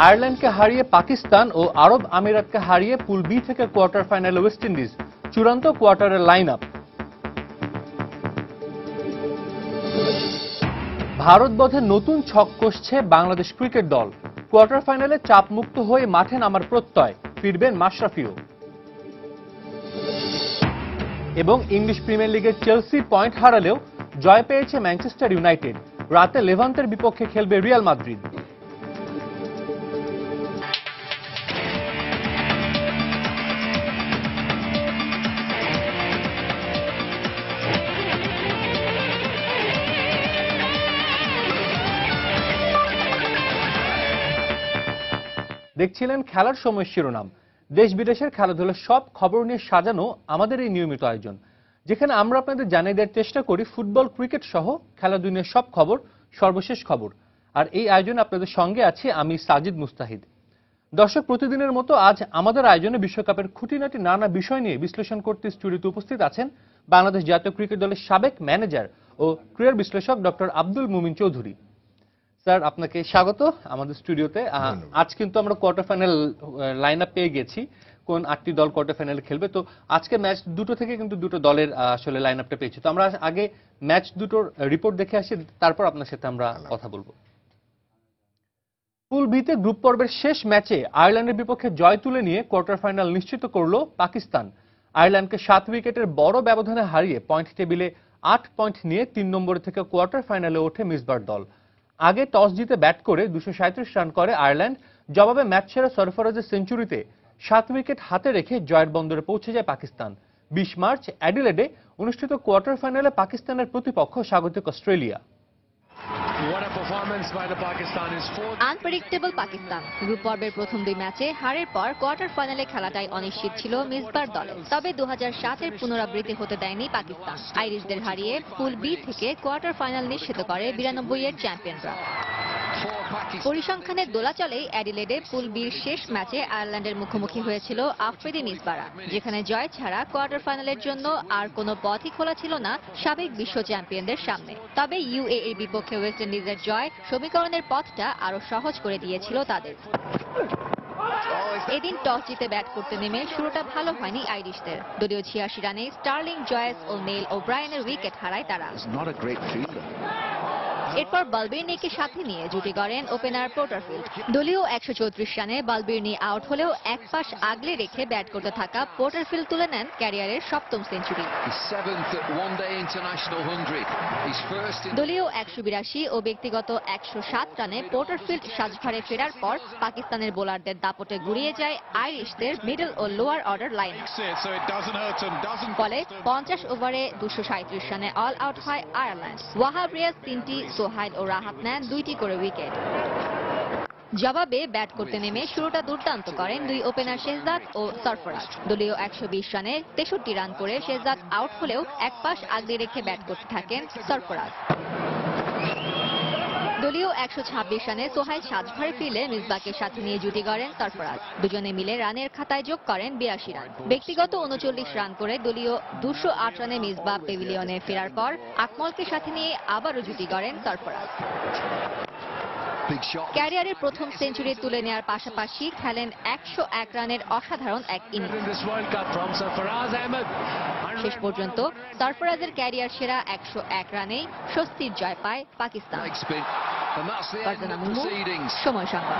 আয়ারল্যান্ডকে হারিয়ে পাকিস্তান ও আরব আমিরাতকে হারিয়ে পুল বি থেকে কোয়ার্টার ফাইনালে ওয়েস্ট ইন্ডিজ। চূড়ান্ত কোয়ার্টারের লাইন আপ। ভারত বধে নতুন ছক কষছে বাংলাদেশ ক্রিকেট দল। কোয়ার্টার ফাইনালে চাপমুক্ত হয়ে মাঠে নামার প্রত্যয়, ফিরবেন মাশরাফিও। এবং ইংলিশ প্রিমিয়ার লিগের চেলসি পয়েন্ট হারালেও জয় পেয়েছে ম্যানচেস্টার ইউনাইটেড। রাতে লেভান্তের বিপক্ষে খেলবে রিয়াল মাদ্রিদ। দেখছিলেন খেলার সময় শিরোনাম। দেশ বিদেশের খেলাধুলার সব খবর নিয়ে সাজানো আমাদের এই নিয়মিত আয়োজন, যেখানে আমরা আপনাদের জানিয়ে দেওয়ার চেষ্টা করি ফুটবল, ক্রিকেট সহ খেলা দুনিয়ার সব খবর, সর্বশেষ খবর। আর এই আয়োজনে আপনাদের সঙ্গে আছি আমি সাজিদ মুস্তাহিদ। দর্শক, প্রতিদিনের মতো আজ আমাদের আয়োজনে বিশ্বকাপের খুঁটিনাটি নানা বিষয় নিয়ে বিশ্লেষণ করতে স্টুডিওতে উপস্থিত আছেন বাংলাদেশ জাতীয় ক্রিকেট দলের সাবেক ম্যানেজার ও ক্রীড়া বিশ্লেষক ডক্টর আব্দুল মুমিন চৌধুরী। স্যার, আপনাকে স্বাগত আমাদের স্টুডিওতে। আজ কিন্তু আমরা কোয়ার্টার ফাইনাল লাইন আপ পেয়ে গেছি, কোন 8টি দল কোয়ার্টার ফাইনালে খেলবে। তো আজকে ম্যাচ দুটো থেকে কিন্তু দুটো দলের আসলে লাইন আপটা পেয়েছি। তো আমরা আগে ম্যাচ দুটোর রিপোর্ট দেখে আসি, তারপর আপনার সাথে আমরা কথা বলবো। পুল বিতে গ্রুপ পর্বের শেষ ম্যাচে আয়ারল্যান্ডের বিপক্ষে জয় তুলে নিয়ে কোয়ার্টার ফাইনাল নিশ্চিত করলো পাকিস্তান। আয়ারল্যান্ডকে 7 উইকেটের বড় ব্যবধানে হারিয়ে পয়েন্ট টেবিলে 8 পয়েন্ট নিয়ে 3 নম্বরে থেকে কোয়ার্টার ফাইনালে ওঠে মিসবার দল। আগে টস জিতে ব্যাট করে 237 রান করে আয়ারল্যান্ড। জবাবে ম্যাচ সেরা সরফরাজের সেঞ্চুরিতে 7 উইকেট হাতে রেখে জয়ের বন্দরে পৌঁছে যায় পাকিস্তান। 20 মার্চ অ্যাডিলেডে অনুষ্ঠিত কোয়ার্টার ফাইনালে পাকিস্তানের প্রতিপক্ষ স্বাগতিক অস্ট্রেলিয়া। আনপ্রেডিক্টেবল পাকিস্তান গ্রুপ পর্বের প্রথম 2 ম্যাচে হারের পর কোয়ার্টার ফাইনালে খেলাটাই অনিশ্চিত ছিল মিসবার দলের। তবে 2007-এর পুনরাবৃত্তি হতে দেয়নি পাকিস্তান। আইরিশদের হারিয়ে পুল বি থেকে কোয়ার্টার ফাইনাল নিশ্চিত করে 92-এর চ্যাম্পিয়নরা। পরিসংখ্যানের দোলাচলেই অ্যাডিলেডে পুল বির শেষ ম্যাচে আয়ারল্যান্ডের মুখোমুখি হয়েছিল আফ্রিদি মিসবারা, যেখানে জয় ছাড়া কোয়ার্টার ফাইনালের জন্য আর কোনো পথই খোলা ছিল না সাবেক বিশ্ব চ্যাম্পিয়নদের সামনে। তবে ইউএইর বিপক্ষে ওয়েস্ট ইন্ডিজের জয় সমীকরণের পথটা আরো সহজ করে দিয়েছিল তাদের। এদিন টস জিতে ব্যাট করতে নেমে শুরুটা ভালো হয়নি আইরিশদের। দলীয় 86 রানে স্টার্লিং, জয়েস ও নেইল ওব্রায়েনের উইকেট হারায় তারা। এরপর বালবির্নিকে সাথে নিয়ে জুটি গড়েন ওপেনার পোর্টারফিল্ড। দলীয় 134 রানে বালবির্নি আউট হলেও এক পাশ আগলে রেখে ব্যাট করতে থাকা পোর্টারফিল্ড তুলে নেন ক্যারিয়ারের 7ম সেঞ্চুরি। দলীয় 182 ও ব্যক্তিগত 107 রানে পোর্টারফিল্ড সাজঘরে ফেরার পর পাকিস্তানের বোলারদের দাপটে গুড়িয়ে যায় আইরিশদের মিডল ও লোয়ার অর্ডার লাইন। ফলে 50 ওভারে 237 রানে অল আউট হয় আয়ারল্যান্ড। ওয়াহাব রিয়াজ 3টি, সোহাইল ও রাহাত নেন 2টি করে উইকেট। জবাবে ব্যাট করতে নেমে শুরুটা দুর্দান্ত করেন 2 ওপেনার শেহজাদ ও সরফরাজ। দলীয় 120 রানে 63 রান করে শেহজাদ আউট হলেও এক পাশ আগলে রেখে ব্যাট করতে থাকেন সরফরাজ। দলীয় 126 রানে সোহাইল সাজঘরে ফিরলে মিসবাকে সাথে নিয়ে জুটি গড়েন সরফরাজ। দুজনে মিলে রানের খাতায় যোগ করেন 82 রান। ব্যক্তিগত 39 রান করে দলীয় 208 রানে মিসবা পেভিলিয়নে ফেরার পর আকমলকে সাথে নিয়ে আবারও জুটি গড়েন সরফরাজ। ক্যারিয়ারের প্রথম সেঞ্চুরি তুলে নেওয়ার পাশাপাশি খেলেন 101 রানের অসাধারণ এক ইনিংস। শেষ পর্যন্ত সরফরাজের ক্যারিয়ার সেরা 101 রানেই স্বস্তির জয় পায় পাকিস্তান। সময় সংবাদ।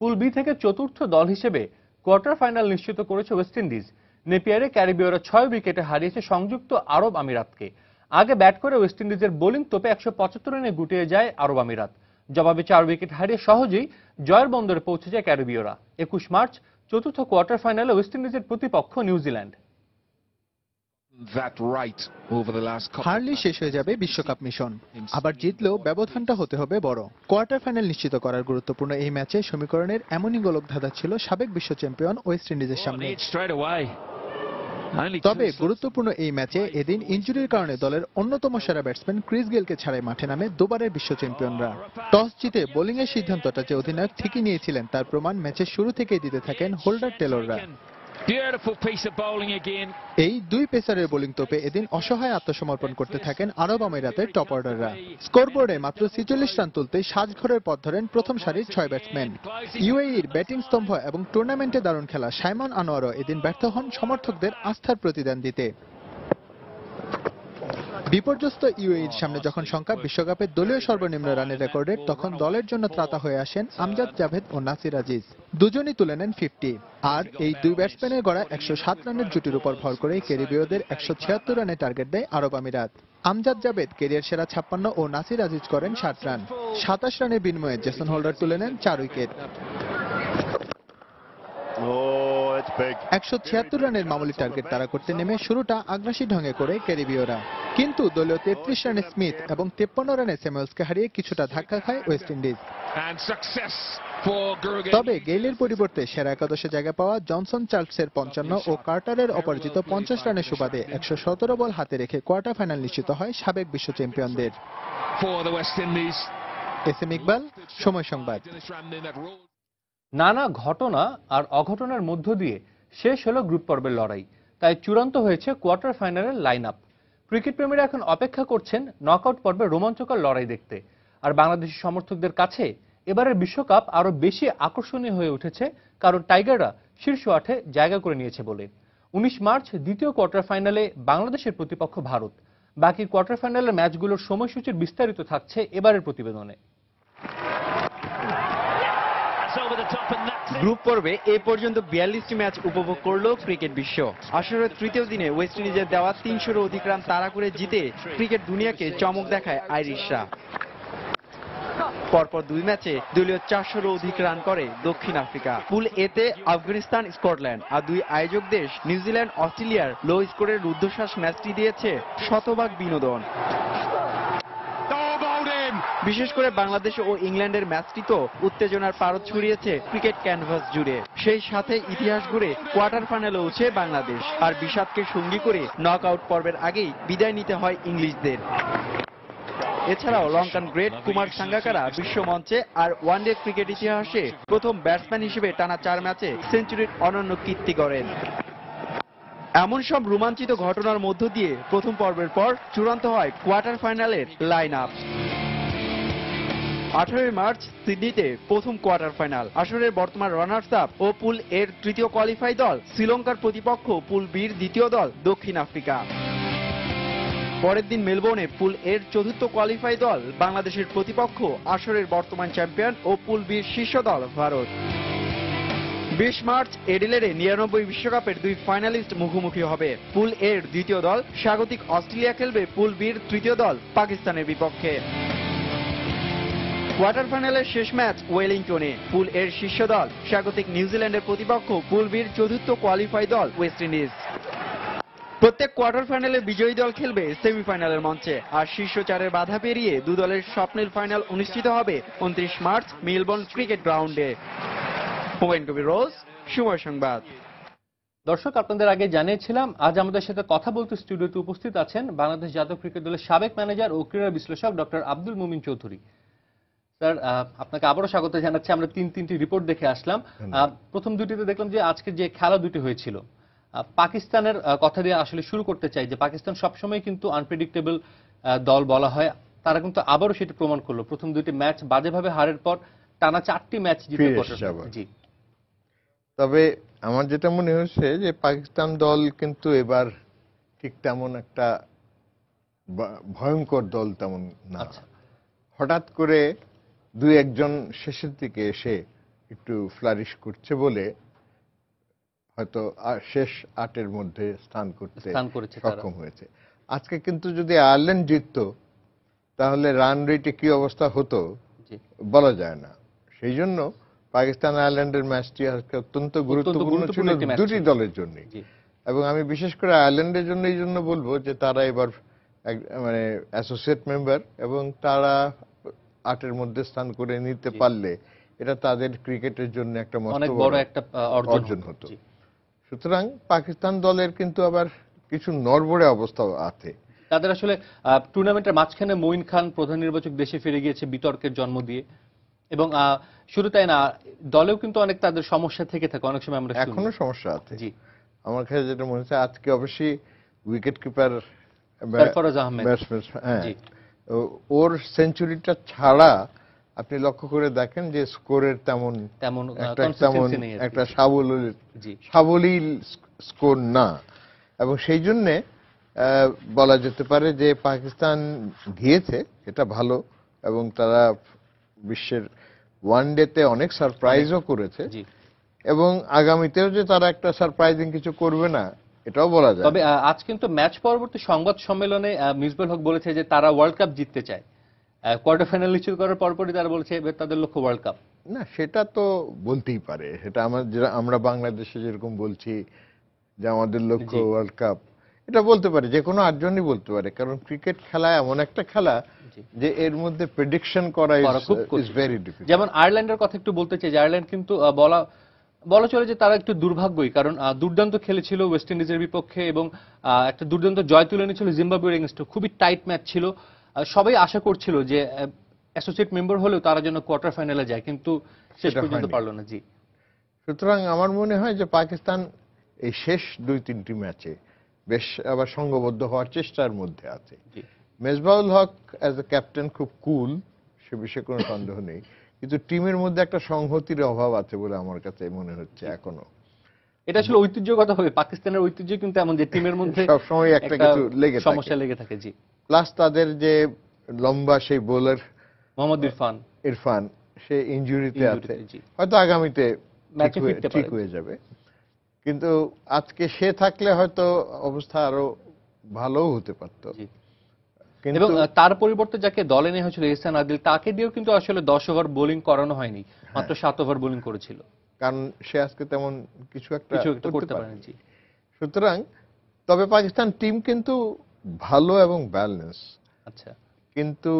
পুল বি থেকে চতুর্থ দল হিসেবে কোয়ার্টার ফাইনাল নিশ্চিত করেছে ওয়েস্ট ইন্ডিজ। নেপিয়ারে ক্যারিবীয়রা 6 উইকেটে হারিয়েছে সংযুক্ত আরব আমিরাতকে। আগে ব্যাট করে ওয়েস্ট ইন্ডিজের বোলিং তোপে 175 রানে গুটিয়ে যায় আরব আমিরাত। জবাবে 4 উইকেট হারিয়ে সহজেই জয়ের বন্দরে পৌঁছে যায় ক্যারিবীয়রা। 21 মার্চ চতুর্থ কোয়ার্টার ফাইনালে ওয়েস্ট ইন্ডিজের প্রতিপক্ষ নিউজিল্যান্ড। হারলি শেষ হয়ে যাবে বিশ্বকাপ মিশন, আবার জিতলেও ব্যবধানটা হতে হবে বড়। কোয়ার্টার ফাইনাল নিশ্চিত করার গুরুত্বপূর্ণ এই ম্যাচে সমীকরণের এমনই গোলক ধাঁধা ছিল সাবেক বিশ্ব চ্যাম্পিয়ন ওয়েস্ট ইন্ডিজের সামনে। তবে গুরুত্বপূর্ণ এই ম্যাচে এদিন ইনজুরির কারণে দলের অন্যতম সেরা ব্যাটসম্যান ক্রিস গেলকে ছাড়াই মাঠে নামে দুবারের বিশ্ব চ্যাম্পিয়নরা। টস জিতে বোলিং এর সিদ্ধান্তটা যে অধিনায়ক ঠিকই নিয়েছিলেন তার প্রমাণ ম্যাচের শুরু থেকেই দিতে থাকেন holder টেলররা। Beautiful piece of bowling again. এই দুই পেসারের বোলিং তোপে এদিন অসহায় আত্মসমর্পণ করতে থাকেন আরব আমিরাতের টপ অর্ডাররা। স্কোরবোর্ডে মাত্র 46 রান তুলতেই সাজঘরের পথ ধরেন প্রথম সারির 6 ব্যাটসম্যান। ইউএইর ব্যাটিং স্তম্ভ এবং টুর্নামেন্টে দারুণ খেলা সাইমন আনোয়ারও এদিন ব্যর্থ হন সমর্থকদের আস্থার প্রতিদান দিতে। বিপর্যস্ত ইউএইর সামনে যখন সংখ্যা বিশ্বকাপের দলীয় সর্বনিম্ন রানের রেকর্ডের, তখন দলের জন্য ত্রাতা হয়ে আসেন আমজাদ জাভেদ ও নাসির আজিজ। দুজনই তুলে নেন 50। আর এই দুই ব্যাটসম্যানের গড়া 107 রানের জুটির উপর ভর করে ক্যারিবীয়দের 176 রানের টার্গেট দেয় আরব আমিরাত। আমজাদ জাভেদ ক্যারিয়ার সেরা 56 ও নাসির আজিজ করেন 60 রান। 27 রানের বিনিময়ে জেসন হোল্ডার তুলে নেন 4 উইকেট। 176 রানের মামুলি টার্গেট তারা করতে নেমে শুরুটা আগ্রাসী ঢঙে করে ক্যারিবীয়রা, কিন্তু দলীয় 33 রানে স্মিথ এবং 53 রানে স্যামুয়েলসকে হারিয়ে কিছুটা ধাক্কা খায় ওয়েস্ট ইন্ডিজ। তবে গেইলের পরিবর্তে সেরা একাদশে জায়গা পাওয়া জনসন চার্লসের 55 ও কার্টারের অপরাজিত 50 রানের সুবাদে 117 বল হাতে রেখে কোয়ার্টার ফাইনাল নিশ্চিত হয় সাবেক বিশ্ব চ্যাম্পিয়নদের। এস এম ইকবাল, সময় সংবাদ। নানা ঘটনা আর অঘটনার মধ্য দিয়ে শেষ হলো গ্রুপ পর্বের লড়াই, তাই চূড়ান্ত হয়েছে কোয়ার্টার ফাইনালের লাইন আপ। ক্রিকেট প্রেমীরা এখন অপেক্ষা করছেন নকআউট পর্বের রোমাঞ্চকর লড়াই দেখতে। আর বাংলাদেশি সমর্থকদের কাছে এবারের বিশ্বকাপ আরো বেশি আকর্ষণীয় হয়ে উঠেছে, কারণ টাইগাররা শীর্ষ 8-এ জায়গা করে নিয়েছে বলে। 19 মার্চ দ্বিতীয় কোয়ার্টার ফাইনালে বাংলাদেশের প্রতিপক্ষ ভারত। বাকি কোয়ার্টার ফাইনালের ম্যাচগুলোর সময়সূচির বিস্তারিত থাকছে এবারের প্রতিবেদনে। গ্রুপ পর্বে এ পর্যন্ত 42টি ম্যাচ উপভোগ করল ক্রিকেট বিশ্ব। আসরের তৃতীয় দিনে ওয়েস্ট ইন্ডিজের দেওয়া 300-এরও অধিক রান তাড়া করে জিতে ক্রিকেট দুনিয়াকে চমক দেখায় আইরিশরা। পরপর দুই ম্যাচে দলীয় 400-এরও অধিক রান করে দক্ষিণ আফ্রিকা। পুল এতে আফগানিস্তান, স্কটল্যান্ড আর দুই আয়োজক দেশ নিউজিল্যান্ড, অস্ট্রেলিয়ার লো স্কোরের রুদ্ধশ্বাস ম্যাচটি দিয়েছে শতভাগ বিনোদন। বিশেষ করে বাংলাদেশ ও ইংল্যান্ডের ম্যাচটি তো উত্তেজনার পারদ ছড়িয়েছে ক্রিকেট ক্যানভাস জুড়ে। সেই সাথে ইতিহাস গড়ে কোয়ার্টার ফাইনালে উঠছে বাংলাদেশ, আর বিষাদকে সঙ্গী করে নকআউট পর্বের আগেই বিদায় নিতে হয় ইংলিশদের। এছাড়াও লঙ্কান গ্রেট কুমার সাঙ্গাকারা বিশ্ব মঞ্চে আর ওয়ানডে ক্রিকেট ইতিহাসে প্রথম ব্যাটসম্যান হিসেবে টানা 4 ম্যাচে সেঞ্চুরির অনন্য কীর্তি গড়েন। এমন সব রোমাঞ্চিত ঘটনার মধ্য দিয়ে প্রথম পর্বের পর চূড়ান্ত হয় কোয়ার্টার ফাইনালের লাইন আপ। 18 মার্চ সিডনিতে প্রথম কোয়ার্টার ফাইনাল। আসরের বর্তমান রানার্স আপ ও পুল এর তৃতীয় কোয়ালিফাই দল শ্রীলঙ্কার প্রতিপক্ষ পুল বির দ্বিতীয় দল দক্ষিণ আফ্রিকা। পরের দিন মেলবোর্নে পুল এর চতুর্থ কোয়ালিফাই দল বাংলাদেশের প্রতিপক্ষ আসরের বর্তমান চ্যাম্পিয়ন ও পুল বির শীর্ষ দল ভারত। 20 মার্চ এডিলেডে 99 বিশ্বকাপের দুই ফাইনালিস্ট মুখোমুখি হবে। পুল এর দ্বিতীয় দল স্বাগতিক অস্ট্রেলিয়া খেলবে পুল বির তৃতীয় দল পাকিস্তানের বিপক্ষে। কোয়ার্টার ফাইনালের শেষ ম্যাচ ওয়েলিংটনে। পুল এর শীর্ষ দল স্বাগতিক নিউজিল্যান্ডের প্রতিপক্ষ পুল বির চতুর্থ কোয়ালিফাই দল ওয়েস্ট ইন্ডিজ। প্রত্যেক কোয়ার্টার ফাইনালে বিজয়ী দল খেলবে সেমিফাইনালের মঞ্চে, আর শীর্ষ 4-এর বাধা পেরিয়ে দু দলের স্বপ্নের ফাইনাল অনুষ্ঠিত হবে 29 মার্চ মেলবোর্ন ক্রিকেট গ্রাউন্ডে। হুমায়ুন কবির রোজ, সময় সংবাদ। দর্শক, আপনাদের আগে জানিয়েছিলাম আজ আমাদের সাথে কথা বলতে স্টুডিওতে উপস্থিত আছেন বাংলাদেশ জাতীয় ক্রিকেট দলের সাবেক ম্যানেজার ও ক্রীড়া বিশ্লেষক ডক্টর আব্দুল মুমিন চৌধুরী। স্যার, আপনাকে আবারও স্বাগত জানাচ্ছি। আমরা তিনটি রিপোর্ট দেখে আসলাম। প্রথম দুটিতে দেখলাম যে আজকে যে খেলা দুটি হয়েছিল, পাকিস্তানের কথা দিয়ে আসলে শুরু করতে চাই যে পাকিস্তান সবসময় কিন্তু আনপ্রেডিক্টেবল দল বলা হয়। তারা কিন্তু আবারও সেটি প্রমাণ করলো। প্রথম দুটি ম্যাচ বাজেভাবে হারের পর টানা 4টি ম্যাচ জিতে। জি, তবে আমার যেটা মনে হচ্ছে যে পাকিস্তান দল কিন্তু এবার ঠিক তেমন একটা ভয়ঙ্কর দল তেমন না। হঠাৎ করে দুই একজন শেষের দিকে এসে একটু ফ্লারিশ করছে বলে হয়তো শেষ 8-এর মধ্যে স্থান করতে সক্ষম হয়েছে। আজকে কিন্তু যদি আয়ারল্যান্ড জিততো তাহলে রান রেটে কি অবস্থা হতো বলা যায় না। সেই জন্য পাকিস্তান আয়ারল্যান্ডের ম্যাচটি আজকে অত্যন্ত গুরুত্বপূর্ণ ছিল দুটি দলের জন্য। এবং আমি বিশেষ করে আয়ারল্যান্ডের জন্য এই জন্য বলবো যে তারা এবার মানে অ্যাসোসিয়েট মেম্বার, এবং তারা 8-এর মধ্যে স্থান করে নিতে পারলে এটা তাদের ক্রিকেটের জন্য একটা অনেক বড় একটা অর্জন হতো। সুতরাং পাকিস্তান দলের কিন্তু আবার কিছু নড়বড়ে অবস্থা আছে। তাদের আসলে টুর্নামেন্টের মাঝখানে মঈন খান প্রধান নির্বাচক দেশে ফিরে গিয়েছে বিতর্কের জন্ম দিয়ে। এবং শুধু তাই না, দলেও কিন্তু অনেক তাদের সমস্যা থেকে থাকে অনেক সময় আমরা শুনি। এখনো সমস্যা আছে। জি, আমার কাছে যেটা মনে হচ্ছে আজকে অবশ্যই wicket keeper Sarfaraz Ahmed, batsman, হ্যাঁ, জি, ওর সেঞ্চুরিটা ছাড়া আপনি লক্ষ্য করে দেখেন যে স্কোরের তেমন তেমন একটা consistency নেই আর কি। একটা জি, সাবলীল স্কোর না, এবং সেই জন্যে বলা যেতে পারে যে পাকিস্তান গিয়েছে, এটা ভালো, এবং তারা বিশ্বের ওয়ানডেতে অনেক সারপ্রাইজও করেছে, জি। এবং আগামীতেও যে তারা একটা সারপ্রাইজিং কিছু করবে না এটাও বলা যায়। তবে আজ কিন্তু ম্যাচ পরবর্তী সংবাদ সম্মেলনে মিসবাহ হক বলেছে যে তারা ওয়ার্ল্ড কাপ জিততে চায়। কোয়ার্টার ফাইনাল নিশ্চিত করার পরপরই তারা বলেছে এবার তাদের লক্ষ্য ওয়ার্ল্ড কাপ। না, সেটা তো বলতেই পারে, সেটা আমরা বাংলাদেশে যেরকম বলছি যে আমাদের লক্ষ্য জি। ওয়ার্ল্ড কাপ, এটা বলতে পারে, যে কোনো 8জনই বলতে পারে, কারণ ক্রিকেট খেলা এমন একটা খেলা জি। যে এর মধ্যে প্রেডিকশন করা খুব ইজ কঠিন। Very difficult. যেমন আয়ারল্যান্ডের কথা একটু বলতে চাই যে আয়ারল্যান্ড কিন্তু বলা চলে যে তারা একটু দুর্ভাগ্যই, কারণ দুর্দান্ত খেলেছিল ওয়েস্ট ইন্ডিজের বিপক্ষে এবং একটা দুর্দান্ত জয় তুলে নিয়েছিল জিম্বাবুয়ের এগেইনস্টে। খুবই টাইট ম্যাচ ছিল। সবাই আশা করছিল যে অ্যাসোসিয়েট মেম্বার হলেও তারা যেন কোয়ার্টার ফাইনালে যায়, কিন্তু শেষ সেটা পর্যন্ত হয়নি। পারলো না। জি, সুতরাং আমার মনে হয় যে পাকিস্তান এই শেষ 2-3টি ম্যাচে বেশ আবার সংঘবদ্ধ হওয়ার চেষ্টার মধ্যে আছে। জি। মেজবাউল হক অ্যাজ এ ক্যাপ্টেন খুব কুল, সে বিষয়ে কোনো সন্দেহ নেই, কিন্তু টিমের মধ্যে একটা সংহতির অভাব আছে বলে আমার কাছে মনে হচ্ছে এখনো। এটা আসলে ঐতিহ্যগতভাবে পাকিস্তানের ঐতিহ্য কিন্তু এমন যে টিমের মধ্যে সবসময় একটা কিছু লেগে থাকে। সমস্যা লেগে থাকে। জি, প্লাস তাদের যে লম্বা সেই বোলার মোহাম্মদ ইরফান ইরফান, সে ইনজুরিতে আছে, ইনজুরিতে, জি। হয়তো আগামীতে ম্যাচে ফিরতে ঠিক পারে। হয়ে যাবে, কিন্তু আজকে সে থাকলে হয়তো অবস্থা আরো ভালো হতে পারত। জি। কিন্তু এবং তার পরিবর্তে যাকে দলে নেওয়া হয়েছিল ইহসান আদিল, তাকে দিয়েও কিন্তু আসলে 10 ওভার বোলিং করানো হয়নি, মাত্র 7 ওভার বোলিং করেছিল। কারণ সে আজকে তেমন কিছু একটা করতে পারেনি। জি, সুতরাং তবে পাকিস্তান টিম কিন্তু ভালো এবং ব্যালেন্স, আচ্ছা, কিন্তু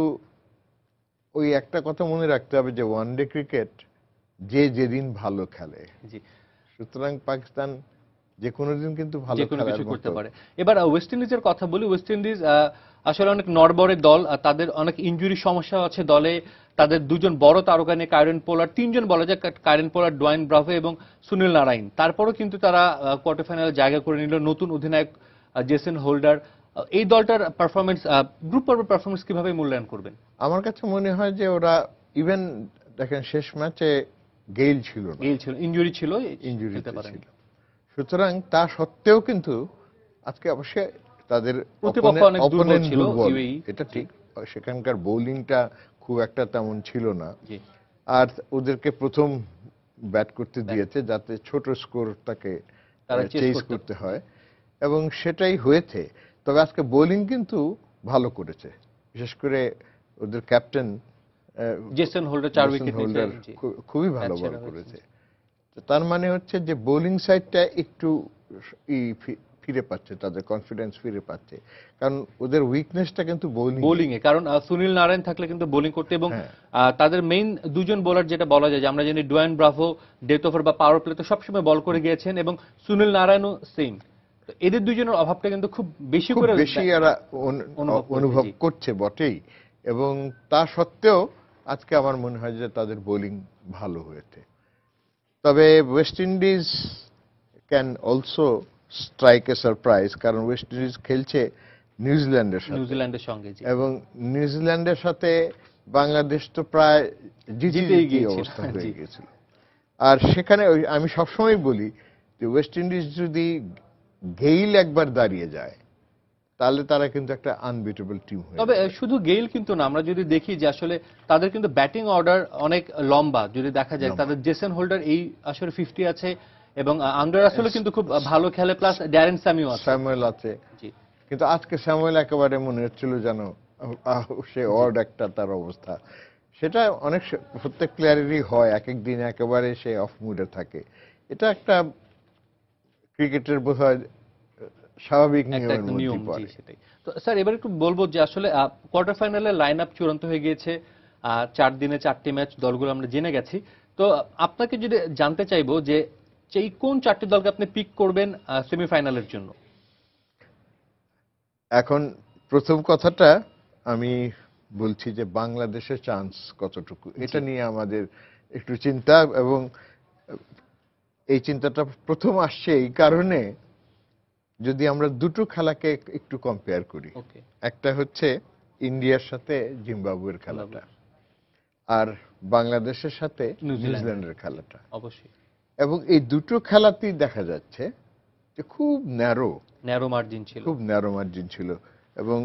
ওই একটা কথা মনে রাখতে হবে যে ওয়ানডে ক্রিকেট যে যেদিন ভালো খেলে, জি, সুতরাং পাকিস্তান যে কোনো দিন কিন্তু ভালো যে কোনো খেলার কিছু করতে মতো। পারে। এবার ওয়েস্ট ইন্ডিজের কথা বলি। ওয়েস্ট ইন্ডিজ আসলে অনেক নড়বড়ে দল, তাদের অনেক ইনজুরি সমস্যা আছে দলে। তাদের দুজন বড় তারকা নিয়ে কায়রেন পোলার্ড, তিনজন বলা যায়, কায়রেন পোলার্ড, ডোয়াইন ব্রাভো এবং সুনীল নারাইন। তারপরও কিন্তু তারা কোয়ার্টার ফাইনালে জায়গা করে নিল। নতুন অধিনায়ক জেসন হোল্ডার। এই দলটার পারফরমেন্স, গ্রুপ পর্বের পারফরমেন্স কিভাবে মূল্যায়ন করবেন? আমার কাছে মনে হয় যে ওরা ইভেন দেখেন শেষ ম্যাচে গেইল ছিল না, গেইল ছিল, ইনজুরি ছিল, ইনজুরিতে খেলতে পারেনি। ছিল, সুতরাং তা সত্ত্বেও কিন্তু আজকে অবশ্যই তাদের প্রতিপক্ষ অনেক দুর্বল opponent ছিল, দুর্বল, UAE এটা ঠিক। সেখানকার বোলিংটা খুব একটা তেমন ছিল না, জি, আর ওদেরকে প্রথম ব্যাট করতে দিয়েছে যাতে ছোট স্কোরটাকে তারা চেজ chase করতে করতে হয়, এবং সেটাই হয়েছে। তবে আজকে বোলিং কিন্তু ভালো করেছে, বিশেষ করে ওদের ক্যাপ্টেন জেসন হোল্ডার 4 উইকেট নিয়েছে। জি, খুবই ভালো ম্যাচ বল সেরা করেছে। তো তার মানে হচ্ছে যে বোলিং সাইডটা একটু ফিরে পাচ্ছে, তাদের কনফিডেন্স ফিরে পাচ্ছে, কারণ ওদের উইকনেসটা কিন্তু বোলিং এ। কারণ সুনীল নারায়ণ থাকলে কিন্তু বোলিং করতে, এবং হ্যাঁ। তাদের মেইন দুজন বোলার যেটা বলা যায় যে আমরা জানি ডোয়াইন ব্রাভো ডেথ ওভার বা পাওয়ার প্লেতে সবসময় বল করে গিয়েছেন, এবং সুনীল নারায়ণও সেম। এদের দুজনের অভাবটা কিন্তু খুব বেশি খুব করে বেশি এরা অনুভব জি। করছে বটেই, এবং তা সত্ত্বেও আজকে আমার মনে হয় যে তাদের বোলিং ভালো হয়েছে। তবে West Indies can also strike A surprise, কারণ ওয়েস্ট ইন্ডিজ খেলছে নিউজিল্যান্ডের সাথে, নিউজিল্যান্ডের সঙ্গে। জি, এবং নিউজিল্যান্ডের সাথে বাংলাদেশ তো প্রায় জিতেই জিতে গিয়েছিল। অবস্থা হয়ে জি। গিয়েছিল। আর সেখানে আমি সবসময় বলি যে ওয়েস্ট ইন্ডিজ যদি গেইল একবার দাঁড়িয়ে যায় তাহলে তারা কিন্তু একটা আনবিটেবল টিম হয়ে তবে যাবে। শুধু গেইল কিন্তু না, আমরা যদি দেখি যে আসলে তাদের কিন্তু ব্যাটিং অর্ডার অনেক লম্বা। যদি দেখা যায় তাদের জেসন হোল্ডার এই আসলে 50 আছে, এবং আন্ডার আসলে কিন্তু খুব ভালো খেলে, প্লাস ড্যারেন স্যামিও আছে। স্যামুয়েল আছে, জি, কিন্তু আজকে স্যামুয়েল একেবারে মনে হচ্ছিল যেন সে অড একটা তার অবস্থা। সেটা প্রত্যেক প্লেয়ারেরই হয়, এক এক দিন একেবারে সে অফ মুডে থাকে। এটা একটা ক্রিকেটের বোধহয় স্বাভাবিক একটা নিয়মের মধ্যে নিয়ম। জি, পড়ে। সেটাই। তো স্যার এবার একটু বলবো যে আসলে কোয়ার্টার ফাইনালের লাইন আপ চূড়ান্ত হয়ে গিয়েছে। 4 দিনে 4টি ম্যাচ, দলগুলো আমরা জেনে গেছি। তো আপনাকে যদি জানতে চাইবো যে এই কোন 4টি দলকে আপনি পিক করবেন সেমিফাইনালের জন্য? এখন প্রথম কথাটা আমি বলছি যে বাংলাদেশের চান্স কতটুকু, এটা নিয়ে আমাদের একটু চিন্তা, এবং এই চিন্তাটা প্রথম আসছে এই কারণে, যদি আমরা দুটো খেলাকে একটু কম্পেয়ার করি। ওকে, একটা হচ্ছে ইন্ডিয়ার সাথে জিম্বাবুয়ের খেলাটা, আর বাংলাদেশের সাথে নিউজিল্যান্ডের খেলাটা। অবশ্যই এবং এই দুটো খেলাতেই দেখা যাচ্ছে যে খুব ন্যারো মার্জিন ছিল, খুব ন্যারো মার্জিন ছিল। এবং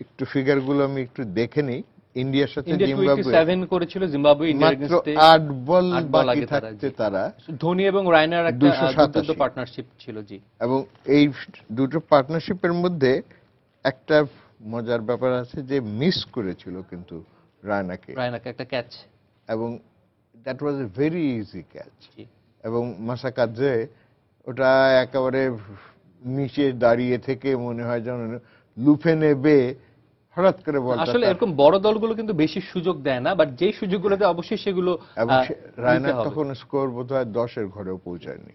একটু ফিগারগুলো আমি একটু দেখে নিই। ইন্ডিয়ার সাথে জিম্বাবুয়ে 7 করেছিল জিম্বাবুয়ে ইন্ডিয়ার মাত্র এগেইনস্টে 8 বল 8 বল বাকি আগে থাকতে তারা, ধোনি এবং রায়নার একটা 287 দুর্দান্ত পার্টনারশিপ ছিল। জি, এবং এই দুটো পার্টনারশিপের মধ্যে একটা মজার ব্যাপার আছে যে মিস করেছিল কিন্তু রায়নাকে, একটা ক্যাচ, এবং that was a very easy catch. জি, এবং মাসাকাদজে ওটা একেবারে নিচে দাঁড়িয়ে থেকে মনে হয় যেন লুফে নেবে, হঠাৎ করে বলটা। আসলে এরকম বড় দলগুলো কিন্তু বেশি সুযোগ দেয় না, বাট যেই সুযোগগুলোতে অবশ্যই সেগুলো এবং রায়না নিতে হবে। তখন স্কোর বোধহয় 10-এর ঘরেও পৌঁছায়নি।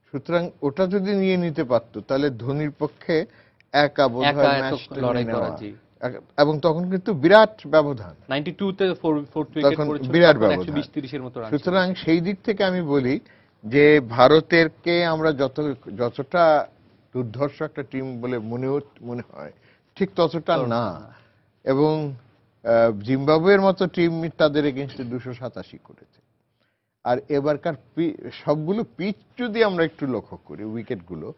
সুতরাং ওটা যদি নিয়ে নিতে পারতো তাহলে ধোনির পক্ষে একা বোধহয় এত ম্যাচটা লড়াই নিয়ে করা, নেওয়া। জি। এবং তখন কিন্তু বিরাট ব্যবধান, 92 তে 4 উইকেট তখন করেছিল, বিরাট তখন ব্যবধান। 120-30 এর মতো রান ছিল। সুতরাং সেই দিক থেকে আমি বলি যে ভারতেরকে আমরা যতটা দুর্ধর্ষ একটা টিম বলে মনে হয়, ঠিক ততটা না। এবং জিম্বাবুয়ের মতো টিম তাদের এগেইনস্টে 287 করেছে। আর এবারকার সবগুলো পিচ যদি আমরা একটু লক্ষ্য করি, উইকেটগুলো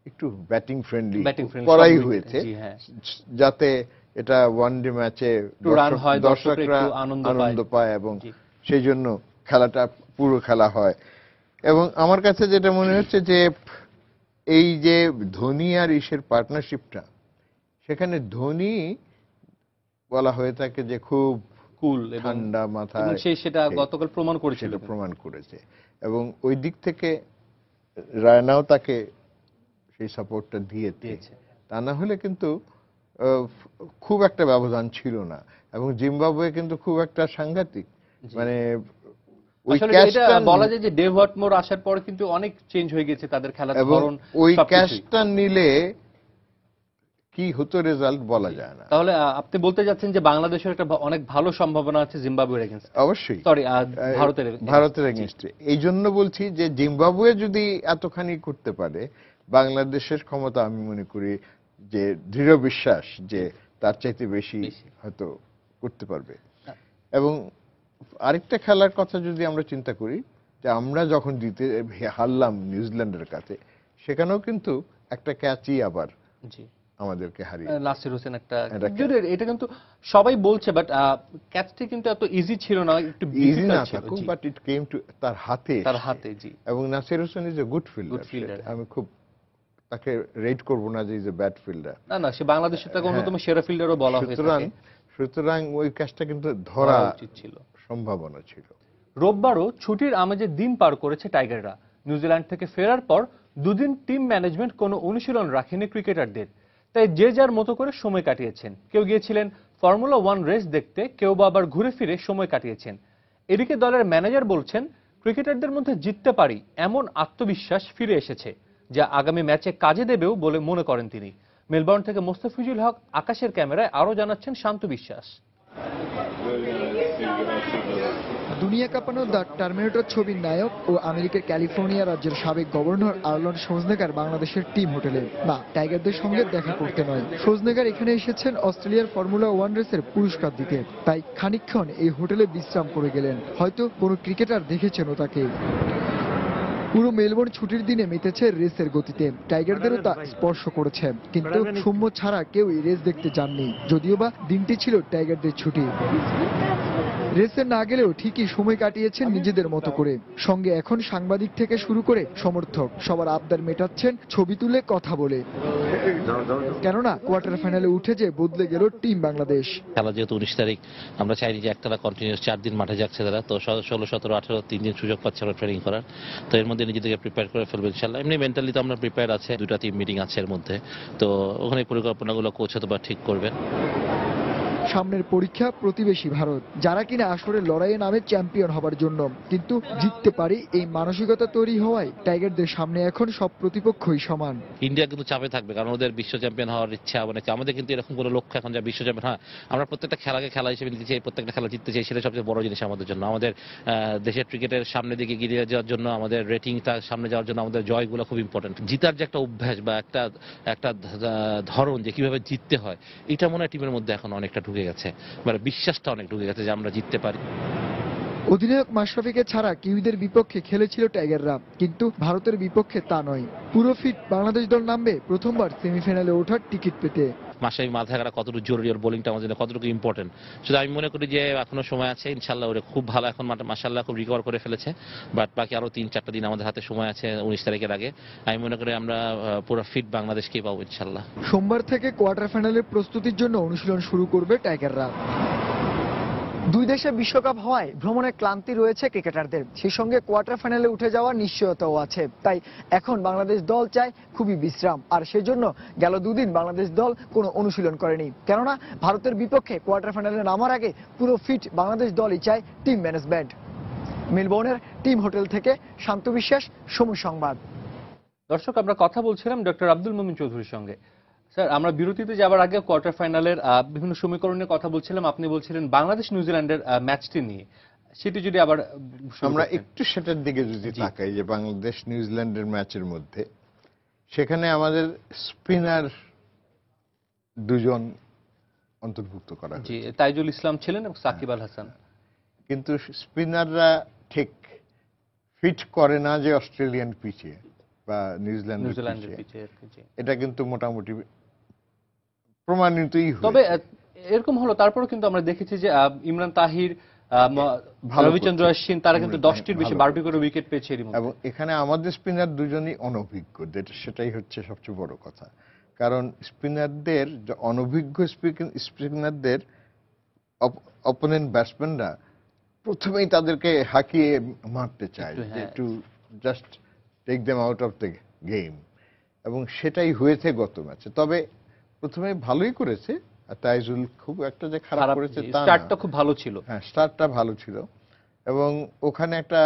একটু ব্যাটিং ফ্রেন্ডলি করাই হয়েছে, যাতে এটা ওয়ানডে ম্যাচে রান হয়, দর্শকরা একটু আনন্দ পায়, এবং সেই জন্য খেলাটা পুরো খেলা হয়। এবং আমার কাছে যেটা মনে হচ্ছে যে এই যে ধোনি আর ইসের পার্টনারশিপটা, সেখানে ধোনি বলা হয়ে থাকে যে খুব কুল এবং ঠান্ডা মাথায়, সেটা গতকাল প্রমাণ করেছিল, প্রমাণ করেছে। এবং ওই দিক থেকে রায়নাও তাকে সেই সাপোর্টটা দিয়েছে। তা না হলে কিন্তু খুব একটা ব্যবধান ছিল না। এবং জিম্বাবুয়ে কিন্তু খুব একটা সাংঘাতিক, মানে ওই ক্যাচটা বলা যায় যে ডেভ ওয়াটমোর আসার পর কিন্তু অনেক চেঞ্জ হয়ে গেছে তাদের খেলার ধরন। ওই ক্যাচটা নিলে কি হতো রেজাল্ট বলা যায় না। তাহলে আপনি বলতে যাচ্ছেন যে বাংলাদেশের একটা অনেক ভালো সম্ভাবনা আছে জিম্বাবুয়ের এগেইনস্টে? অবশ্যই, সরি, ভারতের এগেইনস্টে। এই জন্য বলছি যে জিম্বাবুয়ে যদি এতখানি করতে পারে, বাংলাদেশের ক্ষমতা আমি মনে করি যে দৃঢ় বিশ্বাস যে তার চাইতে বেশি হয়তো করতে পারবে। এবং আরেকটা খেলার কথা যদি আমরা চিন্তা করি, যে আমরা যখন হারলাম নিউজিল্যান্ডের কাছে, সেখানেও কিন্তু একটা ক্যাচই আবার আমাদেরকে হারিয়ে, নাসির হোসেন একটা, এটা কিন্তু সবাই বলছে, বাট ক্যাচটি কিন্তু এত ইজি ছিল না, একটু ইজি না থাকুক, বাট ইট কেম টু তার হাতে। জি, এবং Nasir Hossain is a good fielder. আমি খুব তাকে রেট করব না যে ইজ এ ব্যাড ফিল্ডার। না, সে বাংলাদেশের তাকে অন্যতম সেরা ফিল্ডারও বলা হয়ে থাকে। সুতরাং ওই ক্যাচটা কিন্তু ধরা উচিত ছিল, সম্ভাবনা ছিল। রোববারও ছুটির আমেজে দিন পার করেছে টাইগাররা। নিউজিল্যান্ড থেকে ফেরার পর দুদিন টিম ম্যানেজমেন্ট কোনো অনুশীলন রাখেনি ক্রিকেটারদের, তাই যে যার মতো করে সময় কাটিয়েছেন। কেউ গিয়েছিলেন ফর্মুলা 1 রেস দেখতে, কেউ বা আবার ঘুরে ফিরে সময় কাটিয়েছেন। এদিকে দলের ম্যানেজার বলছেন, ক্রিকেটারদের মধ্যে জিততে পারি এমন আত্মবিশ্বাস ফিরে এসেছে, যা আগামী ম্যাচে কাজে দেবেও বলে মনে করেন তিনি। মেলবোর্ন থেকে মোস্তাফিজুল হক আকাশের ক্যামেরায় আরও জানাচ্ছেন শান্ত বিশ্বাস। দুনিয়া কাঁপানো দ্য টার্মিনেটর ছবির নায়ক ও আমেরিকার ক্যালিফোর্নিয়া রাজ্যের সাবেক গভর্নর আরলন শোজনেগার বাংলাদেশের টিম হোটেলে, না টাইগারদের সঙ্গে দেখা করতে নয়। শোজনেগার এখানে এসেছেন অস্ট্রেলিয়ার ফর্মুলা 1 রেসের পুরস্কার দিতে, তাই খানিকক্ষণ এই হোটেলে বিশ্রাম করে গেলেন। হয়তো কোনো ক্রিকেটার দেখেছেনও তাকে। পুরো মেলবোর্ন ছুটির দিনে মেতেছে রেসের গতিতে, টাইগারদেরও তা স্পর্শ করেছে। কিন্তু সৌম্য ছাড়া কেউই রেস দেখতে যাননি, যদিও বা দিনটি ছিল টাইগারদের ছুটি। রেসে না গেলেও ঠিকই সময় কাটিয়েছেন নিজেদের মতো করে। সঙ্গে এখন সাংবাদিক থেকে শুরু করে সমর্থক সবার আবদার মেটাচ্ছেন ছবি তুলে কথা বলে। কেননা কোয়ার্টার ফাইনালে উঠে যে বদলে গেল টিম বাংলাদেশ। খেলা যেহেতু 19 তারিখ, আমরা চাইনি যে একটানা কন্টিনিউয়াস 4 দিন মাঠে যাচ্ছে তারা, তো 16, 17, 18 3 দিন সুযোগ পাচ্ছে আমরা ট্রেনিং করার। তো এর মধ্যে নিজেদেরকে প্রিপেয়ার করে ফেলবো ইনশাল্লাহ। এমনি মেন্টালি তো আমরা প্রিপেয়ার আছে, 2টা টিম মিটিং আছে এর মধ্যে, তো ওখানে পরিকল্পনাগুলো কোচ হয়তো বা ঠিক করবেন। সামনের পরীক্ষা প্রতিবেশী ভারত, যারা কিনা আসরে লড়াইয়ে নামে চ্যাম্পিয়ন হবার জন্য, কিন্তু জিততে পারি এই মানসিকতা তৈরি হওয়ায় টাইগারদের সামনে এখন সব প্রতিপক্ষই সমান। ইন্ডিয়া কিন্তু চাপে থাকবে, কারণ ওদের বিশ্ব চ্যাম্পিয়ন হওয়ার ইচ্ছা অনেক। আমাদের কিন্তু এরকম কোনো লক্ষ্য এখন যা বিশ্ব চ্যাম্পিয়ন। হ্যাঁ, আমরা প্রত্যেকটা খেলাকে খেলা হিসেবে নিতে চাই, প্রত্যেকটা খেলা জিততে চাই, সেটা সবচেয়ে বড় জিনিস আমাদের জন্য। আমাদের দেশের ক্রিকেটের সামনের দিকে এগিয়ে যাওয়ার জন্য, আমাদের রেটিংটা সামনে যাওয়ার জন্য আমাদের জয়গুলো খুব ইম্পর্টেন্ট। জিতার যে একটা অভ্যাস বা একটা ধরন যে কিভাবে জিততে হয়, এটা মনে হয় টিমের মধ্যে এখন অনেকটা ঢুকে গেছে, মানে বিশ্বাসটা অনেক ঢুকে গেছে যে আমরা জিততে পারি। অধিনায়ক মাশরাফিকে ছাড়া কিউইদের বিপক্ষে খেলেছিল টাইগাররা, কিন্তু ভারতের বিপক্ষে তা নয়। পুরো ফিট বাংলাদেশ দল নামবে প্রথমবার সেমিফাইনালে ওঠার টিকিট পেতে। মাশরাফি মাথা রাখা কতটুকু জরুরি, ওর বোলিংটা আমাদের জন্য কতটুকু ইম্পর্টেন্ট, শুধু আমি মনে করি যে এখনো সময় আছে। ইনশাল্লাহ ওরা খুব ভালো এখন মাশাআল্লাহ খুব রিকভার করে ফেলেছে, বাট বাকি আরো 3-4টা দিন আমাদের হাতে সময় আছে 19 তারিখের আগে। আমি মনে করি আমরা পুরো ফিট বাংলাদেশকেই পাবো ইনশাল্লাহ। সোমবার থেকে কোয়ার্টার ফাইনালের প্রস্তুতির জন্য অনুশীলন শুরু করবে টাইগাররা। দুই দেশে বিশ্বকাপ হওয়ায় ভ্রমণে ক্লান্তি রয়েছে ক্রিকেটারদের, সেই সঙ্গে কোয়ার্টার ফাইনালে উঠে যাওয়ার নিশ্চয়তাও আছে। তাই এখন বাংলাদেশ দল চায় খুবই বিশ্রাম, আর সেজন্য গেল দুদিন বাংলাদেশ দল কোনো অনুশীলন করেনি। কেননা ভারতের বিপক্ষে কোয়ার্টার ফাইনালে নামার আগে পুরো ফিট বাংলাদেশ দলই চায় টিম ম্যানেজমেন্ট। মেলবোর্নের টিম হোটেল থেকে শান্ত বিশ্বাস, সময় সংবাদ। দর্শক, আমরা কথা বলছিলাম ডক্টর আব্দুল মোমিন চৌধুরীর সঙ্গে। স্যার, আমরা বিরতিতে যাবার আগে কোয়ার্টার ফাইনালের বিভিন্ন সমীকরণ নিয়ে কথা বলছিলাম। আপনি বলছিলেন বাংলাদেশ নিউজিল্যান্ডের ম্যাচটি নিয়ে, সেটি যদি আবার আমরা একটু সেটার দিকে যদি তাকাই, যে বাংলাদেশ নিউজিল্যান্ডের ম্যাচের মধ্যে সেখানে আমাদের স্পিনার দুজন অন্তর্ভুক্ত করা হয়েছে। তাইজুল ইসলাম ছিলেন এবং সাকিব আল হাসান, কিন্তু স্পিনাররা ঠিক ফিট করে না যে অস্ট্রেলিয়ান পিচে বা নিউজিল্যান্ডের পিচে। এটা কিন্তু মোটামুটি প্রমাণিতই। তবে এরকম হলো, তারপরেও কিন্তু আমরা দেখেছি যে ইমরান তাহির, রবিচন্দ্র অশ্বিন, তারা কিন্তু 10টির বেশি 12টি করে উইকেট পেয়েছে। এবং এখানে আমাদের স্পিনার দুজনই অনভিজ্ঞ, সেটাই হচ্ছে সবচেয়ে বড় কথা। কারণ স্পিনারদের, অনভিজ্ঞ স্পিনারদের অপোনেন্ট ব্যাটসম্যানরা প্রথমেই তাদেরকে হাঁকিয়ে মারতে চায়, to just take them out of the game, এবং সেটাই হয়েছে গত ম্যাচে। তবে প্রথমে ভালোই করেছে, আর তাইজুল খুব একটা যে খারাপ করেছে তা না, স্টার্টটা খুব ভালো ছিল। হ্যাঁ, স্টার্টটা ভালো ছিল, এবং ওখানে একটা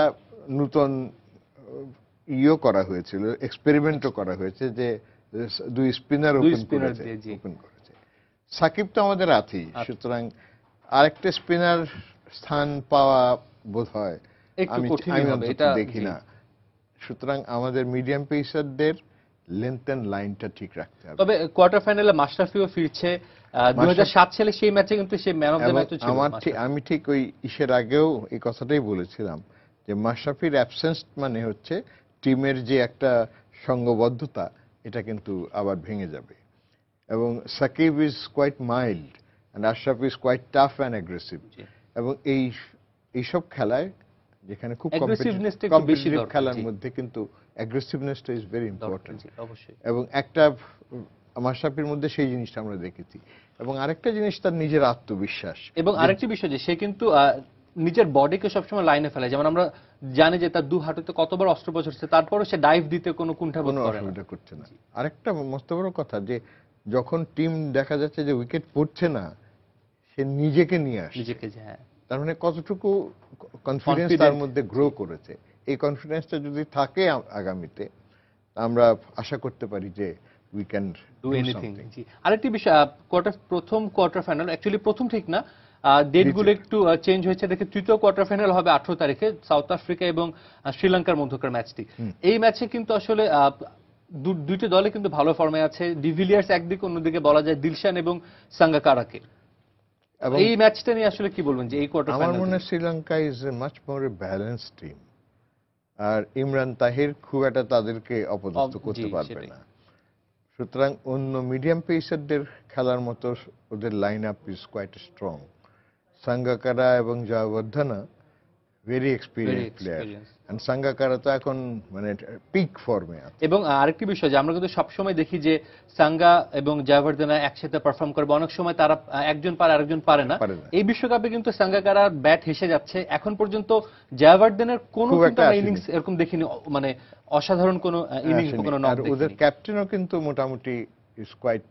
নতুন করা হয়েছিল, এক্সপেরিমেন্টও করা হয়েছে, যে দুই স্পিনার ওপেন করেছে। সাকিব তো আমাদের আছেই, সুতরাং আরেকটা স্পিনার স্থান পাওয়া বোধ হয় আমি দেখি না। সুতরাং আমাদের মিডিয়াম পেসারদের লেন্থ এন্ড লাইনটা ঠিক রাখতে হবে। তবে কোয়ার্টার ফাইনালে মাশরাফিও ফিরছে। 2007 সালে সেই ম্যাচে কিন্তু সে ম্যান অফ দ্য ম্যাচও ছিল। আমি ঠিক ওই ইসের আগেও এই কথাটাই বলেছিলাম, যে মাশরাফির অ্যাবসেন্স মানে হচ্ছে টিমের যে একটা সংঘবদ্ধতা, এটা কিন্তু আবার ভেঙে যাবে। এবং Shakib is quite mild and Ashraf is quite tough and aggressive. এবং এইসব খেলায়, যেখানে খুব কম্পিটিটিভ খেলার মধ্যে কিন্তু অ্যাগ্রেসিভনেসটা ইজ ভেরি ইম্পর্টেন্ট। এবং একটা মাশরাফির মধ্যে সেই জিনিসটা আমরা দেখেছি। এবং আরেকটা জিনিস, তার নিজের আত্মবিশ্বাস। এবং আরেকটি বিষয় যে সে কিন্তু নিজের বডিকে সবসময় লাইনে ফেলে। যেমন আমরা জানি যে তার 2 হাঁটুতে কতবার অস্ত্রোপচার হচ্ছে, তারপরও সে ডাইভ দিতে কোনো কুণ্ঠাবোধ করে না, অসুবিধা করছে না। আরেকটা মস্ত বড় কথা, যে যখন টিম দেখা যাচ্ছে যে উইকেট পড়ছে না, সে নিজেকে নিয়ে আসে, তার মানে কতটুকু কনফিডেন্স তার মধ্যে গ্রো করেছে। এই কনফিডেন্সটা যদি থাকে আগামীতে, আমরা আশা করতে পারি যে উই ক্যান ডু এনিথিং। আরেকটি বিষয়, প্রথম কোয়ার্টার ফাইনাল, অ্যাকচুয়ালি প্রথম ঠিক না, ডেটগুলো একটু চেঞ্জ হয়েছে। দেখে তৃতীয় কোয়ার্টার ফাইনাল হবে 18 তারিখে, সাউথ আফ্রিকা এবং শ্রীলঙ্কার মধ্যকার ম্যাচটি। এই ম্যাচে কিন্তু আসলে দুইটি দলে কিন্তু ভালো ফর্মে আছে। ডিভিলিয়ার্স একদিকে, অন্যদিকে বলা যায় দিলশান এবং সাঙ্গাকারাকে। এই ম্যাচটা নিয়ে আসলে কি বলবেন, যে এই কোয়ার্টার ফাইনাল? আমার মনে হয় Sri Lanka is a much more balance team, আর ইমরান তাহির খুব একটা তাদেরকে অপদস্থ করতে পারবে না। সুতরাং অন্য মিডিয়াম পেসারদের খেলার মতো ওদের line up is quite strong. Sangakkara এবং Jayawardene very experience player, and Sangakkara তো এখন মানে পিক ফর্মে আছে। এবং আরেকটি বিষয়, যে আমরা কিন্তু সবসময় দেখি যে সাঙ্গা এবং জয়াবর্ধনা একসাথে পারফর্ম করবে, অনেক সময় তারা একজন পারে আরেকজন পারে না। এই বিশ্বকাপে কিন্তু সাঙ্গাকারা ব্যাট হেসে যাচ্ছে। এখন পর্যন্ত জয়াবর্ধনের কোনো ইনিংস এরকম দেখিনি, মানে অসাধারণ কোনো ইনিংস, কোনো নক দেখিনি। ওদের ক্যাপ্টেনও কিন্তু মোটামুটি is quite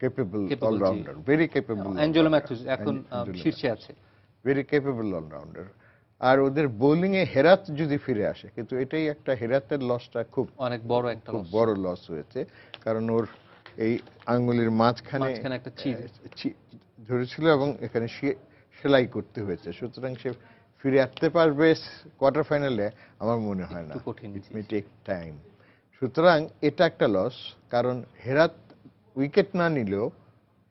capable Capable, allrounder, very capable. Angelo Mathews এখন শীর্ষে আছে। Very capable allrounder. আর ওদের বোলিং এ হেরাত যদি ফিরে আসে, কিন্তু এটাই একটা, হেরাতের লসটা খুব অনেক বড় একটা খুব loss। বড় লস হয়েছে, কারণ ওর এই আঙ্গুলের মাঝখানে একটা চির ধরেছিল এবং এখানে সেলাই করতে হয়েছে, সুতরাং সে ফিরে আসতে পারবে কোয়ার্টার ফাইনালে আমার মনে হয় না, একটু কঠিন। ইট মে টেক টাইম। সুতরাং এটা একটা লস, কারণ হেরাত উইকেট না নিলেও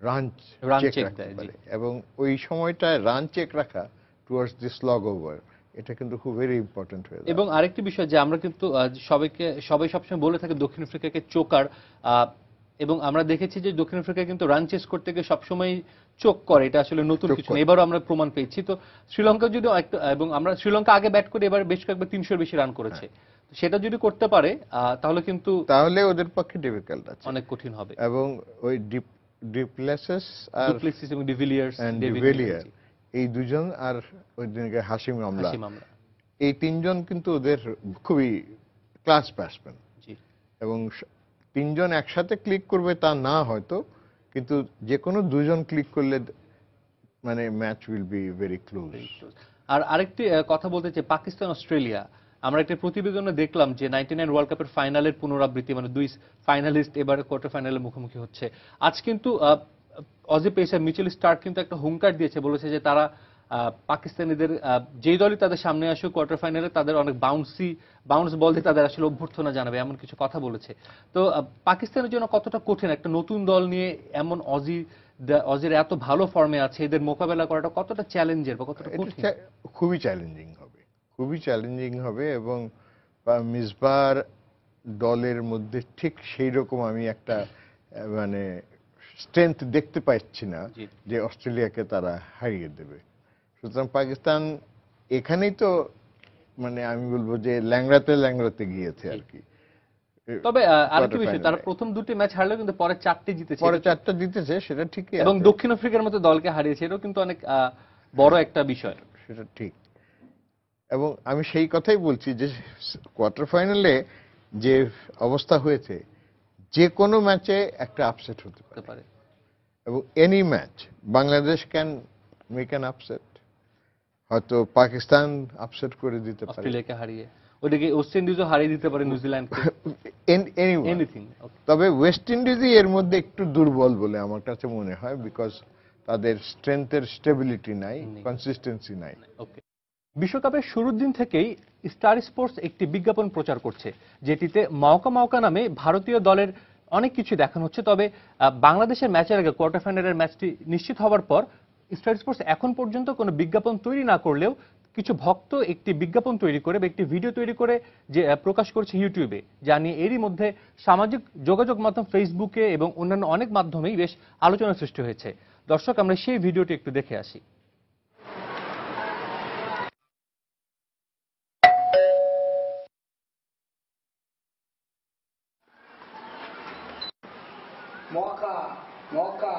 রান চেক check রাখতে দেয়, জি। পারে, এবং ওই সময়টায় রান চেক রাখা টুয়ার্ডস দি স্লগ ওভার, এটা কিন্তু খুব ভেরি ইম্পর্টেন্ট হয়ে যায়। এবং আরেকটি বিষয় যে আমরা কিন্তু সবাই সবসময় বলে থাকে দক্ষিণ আফ্রিকাকে চোকার, এবং আমরা দেখেছি যে দক্ষিণ আফ্রিকা কিন্তু রান চেস করতে গিয়ে সবসময় চোক করে, এটা আসলে নতুন কিছু না, এবারও আমরা প্রমাণ পেয়েছি। তো শ্রীলঙ্কা যদি এবং আমরা শ্রীলঙ্কা আগে ব্যাট করে এবার বেশ কয়েকবার 300-এর বেশি রান করেছে, সেটা যদি করতে পারে তাহলে ওদের পক্ষে ডিফিকাল্ট আছে, অনেক কঠিন হবে। এবং ওই ডিপ্লেসিস আর ডুপ্লেসিস এবং ডিভিলিয়ার্স, ডিভিলিয়ার, এই দুজন, আর ওই দিনকে হাশিম আমলা, এই তিনজন কিন্তু ওদের খুবই ক্লাস ব্যাটসম্যান, এবং তিনজন একসাথে ক্লিক করবে তা না হয়তো, কিন্তু যে কোনো দুজন ক্লিক করলে মানে match will be very close. আর আরেকটি কথা বলতে চাই, পাকিস্তান অস্ট্রেলিয়া, আমরা একটা প্রতিবেদনে দেখলাম যে 99 ওয়ার্ল্ড কাপের ফাইনালের পুনরাবৃত্তি, মানে দুই ফাইনালিস্ট এবারে কোয়ার্টার ফাইনালে মুখোমুখি হচ্ছে। আজ কিন্তু অজি পেসার মিচেল স্টার্ক কিন্তু একটা হুঙ্কার দিয়েছে, বলেছে যে তারা পাকিস্তানিদের যেই দলই তাদের সামনে আসুক কোয়ার্টার ফাইনালে, তাদের অনেক বাউন্স বল দিয়ে তাদের আসলে অভ্যর্থনা জানাবে, এমন কিছু কথা বলেছে। তো পাকিস্তানের জন্য কতটা কঠিন একটা নতুন দল নিয়ে, এমন অজির এত ভালো ফর্মে আছে, এদের মোকাবেলা করাটা কতটা চ্যালেঞ্জের বা কতটা কঠিন? খুবই চ্যালেঞ্জিং হবে, খুবই চ্যালেঞ্জিং হবে, এবং মিসবার দলের মধ্যে ঠিক সেই রকম আমি একটা মানে স্ট্রেংথ দেখতে পাচ্ছি না যে অস্ট্রেলিয়াকে তারা হারিয়ে দেবে। সুতরাং পাকিস্তান এখানেই তো মানে আমি বলবো যে ল্যাংড়াতে গিয়েছে আর কি। তবে আরেকটি বিষয়, তারা প্রথম দুটি ম্যাচ হারলেও কিন্তু পরে 4টি জিতেছে, সেটা ঠিকই, এবং দক্ষিণ আফ্রিকার মতো দলকে হারিয়েছে, এটাও কিন্তু অনেক বড় একটা বিষয়, সেটা ঠিক। এবং আমি সেই কথাই বলছি যে কোয়ার্টার ফাইনালে যে অবস্থা হয়েছে, যে কোনো ম্যাচে একটা আপসেট হতে পারে, এবং any match Bangladesh can make an upset, হয়তো পাকিস্তান আপসেট করে দিতে পারে, অস্ট্রেলিয়াকে হারিয়ে, ওদিকে ওয়েস্ট ইন্ডিজও হারিয়ে দিতে পারে নিউজিল্যান্ডকে, এনিথিং। তবে ওয়েস্ট ইন্ডিজই এর মধ্যে একটু দুর্বল বলে আমার কাছে মনে হয়, বিকজ তাদের স্ট্রেংথের স্টেবিলিটি নাই, কনসিস্টেন্সি নাই। ওকে। বিশ্বকাপের শুরুর দিন থেকেই স্টার স্পোর্টস একটি বিজ্ঞাপন প্রচার করছে, যেটিতে মাওকা নামে ভারতীয় দলের অনেক কিছু দেখানো হচ্ছে। তবে বাংলাদেশের ম্যাচের আগে কোয়ার্টার ফাইনালের ম্যাচটি নিশ্চিত হওয়ার পর স্টার স্পোর্টস এখন পর্যন্ত কোনো বিজ্ঞাপন তৈরি না করলেও কিছু ভক্ত একটি বিজ্ঞাপন তৈরি করে বা একটি ভিডিও তৈরি করে যে প্রকাশ করছে ইউটিউবে, যা নিয়ে এরই মধ্যে সামাজিক যোগাযোগ মাধ্যম ফেসবুকে এবং অন্যান্য অনেক মাধ্যমেই বেশ আলোচনা সৃষ্টি হয়েছে। দর্শক, আমরা সেই ভিডিওটি একটু দেখে আসি। मौका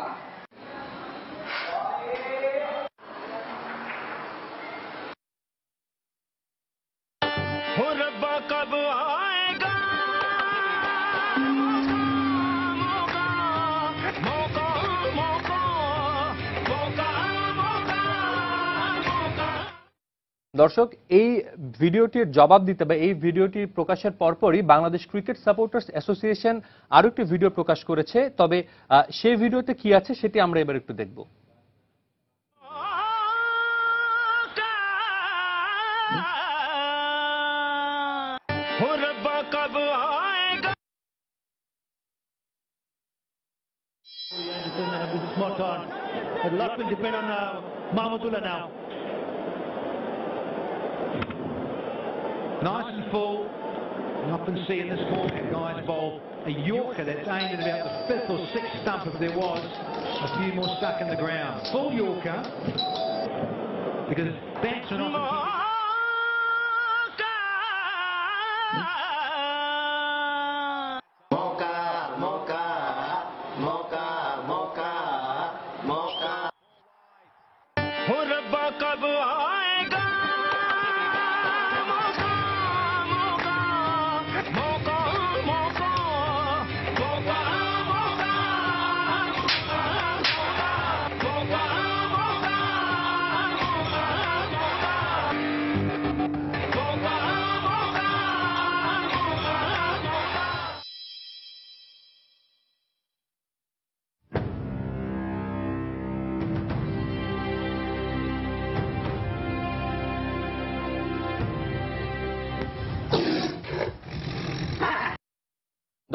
हो रब्बा कब आएगा मौका मौका मौका मौका मौका मौका। দর্শক, এই ভিডিওটির জবাব দিতে বা এই ভিডিওটি প্রকাশের পরপরই বাংলাদেশ ক্রিকেট সাপোর্টার্স অ্যাসোসিয়েশন আরো একটি ভিডিও প্রকাশ করেছে। তবে সেই ভিডিওতে কি আছে সেটি আমরা এবার একটু দেখব। A lot will depend on Mahmudullah now. Nice and full. You often see in this format guys bowl a Yorker that's aimed at about the 5th or 6th stump if there was a few more stuck in the ground. Full Yorker because batsmen often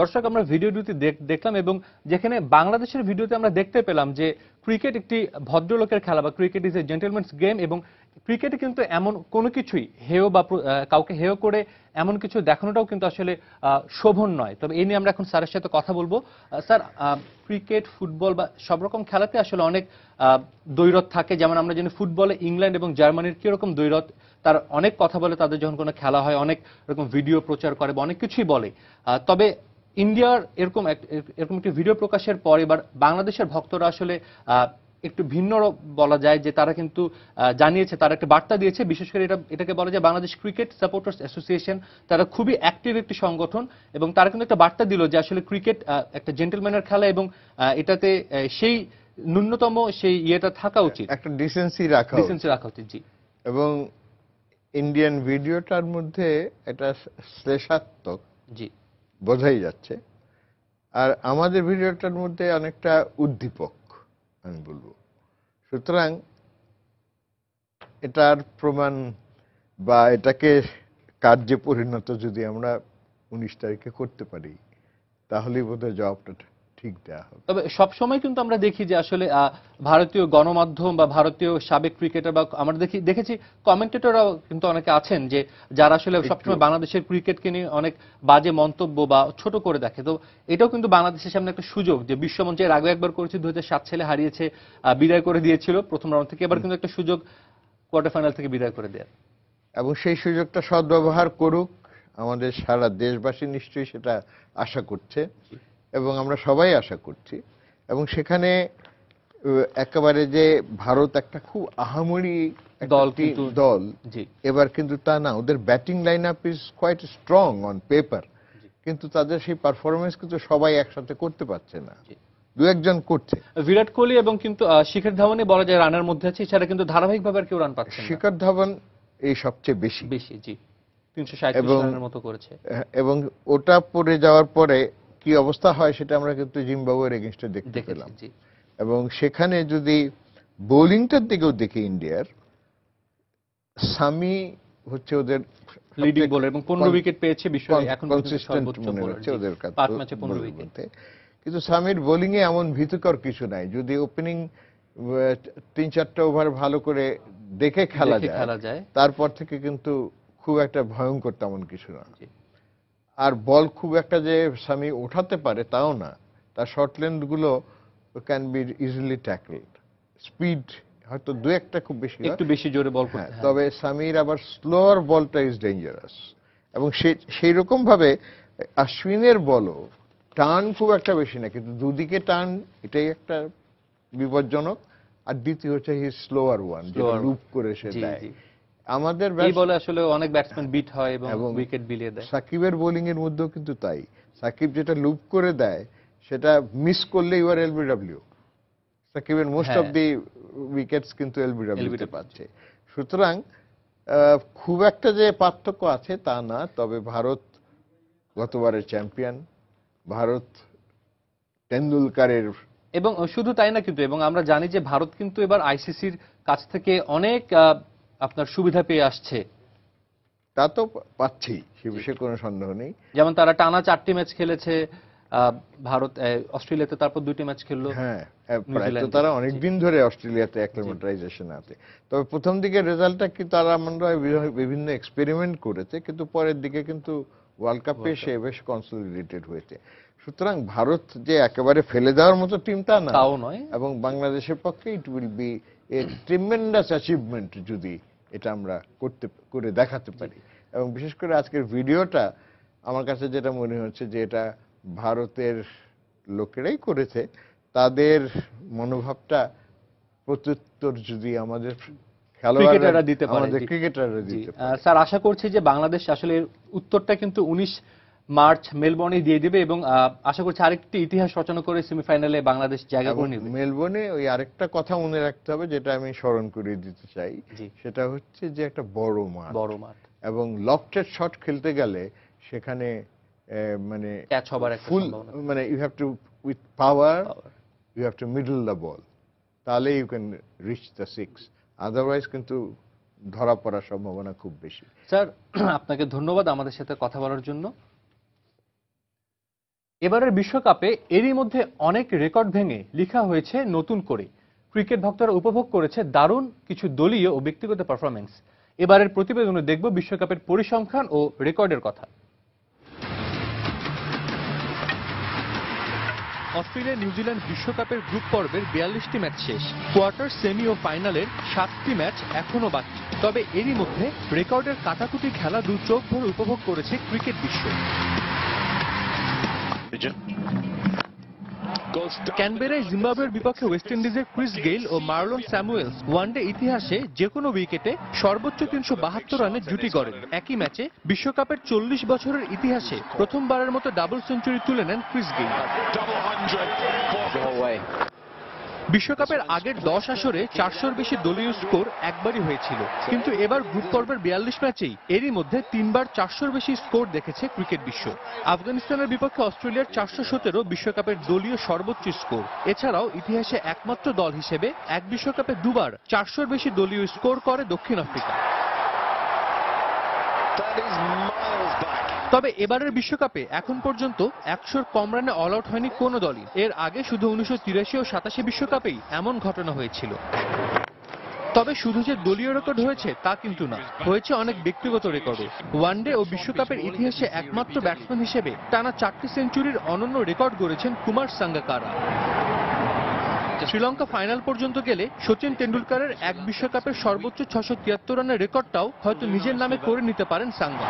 দর্শক আমরা ভিডিওটি দেখলাম এবং যেখানে বাংলাদেশের ভিডিওতে আমরা দেখতে পেলাম যে ক্রিকেট একটি ভদ্রলোকের খেলা বা cricket is a gentleman's game এবং ক্রিকেটে কিন্তু এমন কোনো কিছুই হেয় বা কাউকে হেয় করে এমন কিছু দেখানোটাও কিন্তু আসলে শোভন নয়। তবে এই নিয়ে আমরা এখন স্যারের সাথে কথা বলবো। স্যার, ক্রিকেট, ফুটবল বা সব রকম খেলাতে আসলে অনেক দ্বৈরথ থাকে। যেমন আমরা জানি ফুটবলে ইংল্যান্ড এবং জার্মানির কিরকম দ্বৈরথ, তার অনেক কথা বলে তাদের যখন কোনো খেলা হয়, অনেক রকম ভিডিও প্রচার করে বা অনেক কিছুই বলে। তবে ইন্ডিয়ার এরকম একটি ভিডিও প্রকাশের পর এবার বাংলাদেশের ভক্তরা আসলে একটু ভিন্ন বলা যায় যে তারা কিন্তু জানিয়েছে, তারা একটা বার্তা দিয়েছে। বিশেষ করে এটাকে বলা যায় বাংলাদেশ ক্রিকেট সাপোর্টার্স অ্যাসোসিয়েশন, তারা খুবই অ্যাক্টিভ একটি সংগঠন এবং তারা কিন্তু একটা বার্তা দিল যে আসলে ক্রিকেট একটা জেন্টলম্যানের খেলা এবং এটাতে সেই ন্যূনতম সেই ইয়েটা থাকা উচিত, একটা ডিসেন্সি রাখা উচিত। জি। এবং ইন্ডিয়ান ভিডিওটার মধ্যে এটা শ্লেষাত্মক জি বোঝাই যাচ্ছে, আর আমাদের ভিডিওটার মধ্যে অনেকটা উদ্দীপক আমি বলবো। সুতরাং এটার প্রমাণ বা এটাকে কার্যে পরিণত যদি আমরা 19 তারিখে করতে পারি তাহলেই বোধহয় জবাবটা ঠিক দেওয়া হবে। তবে সবসময় কিন্তু আমরা দেখি যে আসলে ভারতীয় গণমাধ্যম বা ভারতীয় সাবেক ক্রিকেটার বা আমরা দেখেছি কমেন্টেটররাও কিন্তু অনেকে আছেন যে যারা আসলে সবসময় বাংলাদেশের ক্রিকেটকে নিয়ে অনেক বাজে মন্তব্য বা ছোট করে দেখে। তো এটাও কিন্তু বাংলাদেশের সামনে একটা সুযোগ যে বিশ্বমঞ্চে এর আগে একবার করেছে, 2007 সালে হারিয়েছে, বিদায় করে দিয়েছিল প্রথম রাউন্ড থেকে। এবার কিন্তু একটা সুযোগ কোয়ার্টার ফাইনাল থেকে বিদায় করে দেওয়ার, এবং সেই সুযোগটা সদ্ব্যবহার করুক আমাদের সারা দেশবাসী, নিশ্চয়ই সেটা আশা করছে এবং আমরা সবাই আশা করছি। এবং সেখানে একেবারে যে ভারত একটা খুব আহামরি দল এবার কিন্তু তা না, ওদের batting line up is quite strong on paper, কিন্তু তাদের সেই পারফরমেন্স কিন্তু সবাই একসাথে করতে পারছে না, দু একজন করছে। বিরাট কোহলি এবং কিন্তু শিখর ধাওয়ানই বলা যায় রানের মধ্যে আছে, এছাড়া কিন্তু ধারাবাহিকভাবে আর কেউ রান পাচ্ছে না। শিখর ধাওয়ান এই সবচেয়ে বেশি, জি 337 রানের মতো করেছে। এবং ওটা পড়ে যাওয়ার পরে কি অবস্থা হয় সেটা আমরা কিন্তু জিম্বাবুয়ের এগেইনস্টে দেখতে পেলাম। এবং সেখানে যদি বোলিংটার দিকেও দেখি ইন্ডিয়ার, সামি হচ্ছে ওদের লিডিং বোলার এবং 15 উইকেট পেয়েছে বিশ্বের এখন পর্যন্ত সর্বোচ্চ বোলার, ওদের 5 ম্যাচে 15 উইকেট। কিন্তু সামির বোলিং এ এমন ভীতিকর কিছু নাই, যদি ওপেনিং 3-4টা ওভার ভালো করে দেখে খেলা যায় তারপর থেকে কিন্তু খুব একটা ভয়ঙ্কর তেমন কিছু না। আর বল খুব একটা যে সামি ওঠাতে পারে তাও না, তার শর্ট লেন্থ গুলো ক্যান বি ইজিলি ট্যাকলড, স্পিড হয়তো দু একটা খুব বেশি, একটু বেশি জোরে বল করতে হয়, তবে সামির আবার স্লোয়ার বলটা ইজ ডেঞ্জারাস। এবং সেই রকম ভাবে অশ্বিনের বলও টার্ন খুব একটা বেশি না, কিন্তু দুদিকে টার্ন, এটাই একটা বিপজ্জনক। আর দ্বিতীয় হচ্ছে হি স্লোয়ার ওয়ান, যেটা লুপ করে সে দেয়। আমাদের এই বলে আসলে অনেক ব্যাটসম্যান বিট হয় এবং উইকেট বিলিয়ে দেয়। সাকিবের বোলিং এর মধ্যেও কিন্তু তাই, সাকিব যেটা লুপ করে দেয় সেটা মিস করলে ইউ আর এলবিডব্লিউ। সাকিবের মোস্ট অফ দি উইকেটস কিন্তু এলবিডব্লিউতে পাচ্ছে। সুতরাং খুব একটা যে পার্থক্য আছে তা না, তবে ভারত গতবারের চ্যাম্পিয়ন, ভারত টেন্ডুলকারের, এবং শুধু তাই না কিন্তু, এবং আমরা জানি যে ভারত কিন্তু এবার আইসিসির কাছ থেকে অনেক আপনার সুবিধা পেয়ে আসছে। তা তো পাচ্ছি, সে বিষয়ে কোনো সন্দেহ নেই। যেমন তারা টানা 4টি ম্যাচ খেলেছে ভারত, অস্ট্রেলিয়াতে তারপর 2টি ম্যাচ খেললো। হ্যাঁ, তারা অনেকদিন ধরে অস্ট্রেলিয়াতে অ্যাক্লিমেটাইজেশন আছে। তবে প্রথম দিকে রেজাল্টটা কি তারা মনে হয় বিভিন্ন এক্সপেরিমেন্ট করেছে, কিন্তু পরের দিকে কিন্তু ওয়ার্ল্ড কাপে সে বেশ কনসলিডেটেড হয়েছে। সুতরাং ভারত যে একেবারে ফেলে দেওয়ার মতো টিমটা না, তাও নয়। এবং বাংলাদেশের পক্ষে it will B A tremendous achievement যদি এটা আমরা করে দেখাতে পারি। এবং বিশেষ করে আজকের ভিডিওটা আমার কাছে যেটা মনে হচ্ছে যে এটা ভারতের লোকেরাই করেছে, তাদের মনোভাবটা প্রত্যুত্তর যদি আমাদের ক্রিকেটাররা দিতে পারে, স্যার আশা করছি যে বাংলাদেশ আসলে উত্তরটা কিন্তু 19 মার্চ মেলবোর্নে দিয়ে দিবে এবং আশা করছি আরেকটি ইতিহাস রচনা করে সেমিফাইনালে বাংলাদেশ জায়গা করে নেবে। মেলবোর্নে ওই আরেকটা কথা মনে রাখতে হবে, যেটা আমি স্মরণ করিয়ে দিতে চাই, সেটা হচ্ছে যে একটা বড় মাঠ এবং লফটেড শট খেলতে গেলে সেখানে মানে ক্যাচ হবার একটা সম্ভাবনা, মানে you have to with power, you have to middle the ball, তাহলে you can reach the 6, otherwise কিন্তু ধরা পড়ার সম্ভাবনা খুব বেশি। স্যার আপনাকে ধন্যবাদ আমাদের সাথে কথা বলার জন্য। এবারের বিশ্বকাপে এরই মধ্যে অনেক রেকর্ড ভেঙে লেখা হয়েছে নতুন করে। ক্রিকেট ভক্তরা উপভোগ করেছে দারুণ কিছু দলীয় ও ব্যক্তিগত পারফরম্যান্স। এবারের প্রতিবেদনে দেখব বিশ্বকাপের পরিসংখ্যান ও রেকর্ডের কথা। অস্ট্রেলিয়া নিউজিল্যান্ড বিশ্বকাপের গ্রুপ পর্বের 42টি ম্যাচ শেষ। কোয়ার্টার, সেমি ও ফাইনালের 7টি ম্যাচ এখনো বাকি। তবে এরই মধ্যে রেকর্ডের কাটাকুটি খেলা দু চোখ ভরে উপভোগ করেছে ক্রিকেট বিশ্ব। ক্যানবেরায় জিম্বাবুয়ের বিপক্ষে ওয়েস্ট ইন্ডিজের ক্রিস গেইল ও মার্লন স্যামুয়েলস ওয়ানডে ইতিহাসে যে কোনো উইকেটে সর্বোচ্চ 372 রানের জুটি গড়েন। একই ম্যাচে বিশ্বকাপের 40 বছরের ইতিহাসে প্রথমবারের মতো ডাবল সেঞ্চুরি তুলে নেন ক্রিস গেইল। বিশ্বকাপের আগের 10 আসরে 400-র বেশি দলীয় স্কোর একবারই হয়েছিল, কিন্তু এবার গ্রুপ পর্বের 42 ম্যাচেই এরই মধ্যে 3বার 400-র বেশি স্কোর দেখেছে ক্রিকেট বিশ্ব। আফগানিস্তানের বিপক্ষে অস্ট্রেলিয়ার 417 বিশ্বকাপের দলীয় সর্বোচ্চ স্কোর। এছাড়াও ইতিহাসে একমাত্র দল হিসেবে এক বিশ্বকাপে দুবার 400-র বেশি দলীয় স্কোর করে দক্ষিণ আফ্রিকা। তবে এবারের বিশ্বকাপে এখন পর্যন্ত 100-র কম রানে অল আউট হয়নি কোনো দলই। এর আগে শুধু 1983 ও 87 বিশ্বকাপেই এমন ঘটনা হয়েছিল। তবে শুধু যে দলীয় রেকর্ড হয়েছে তা কিন্তু না, হয়েছে অনেক ব্যক্তিগত রেকর্ডও। ওয়ানডে ও বিশ্বকাপের ইতিহাসে একমাত্র ব্যাটসম্যান হিসেবে টানা 4টি সেঞ্চুরির অনন্য রেকর্ড গড়েছেন কুমার সাঙ্গাকারা। শ্রীলঙ্কা ফাইনাল পর্যন্ত গেলে সচিন তেন্ডুলকারের এক বিশ্বকাপের সর্বোচ্চ 673 রানের রেকর্ডটাও হয়তো নিজের নামে করে নিতে পারেন সাঙ্গা।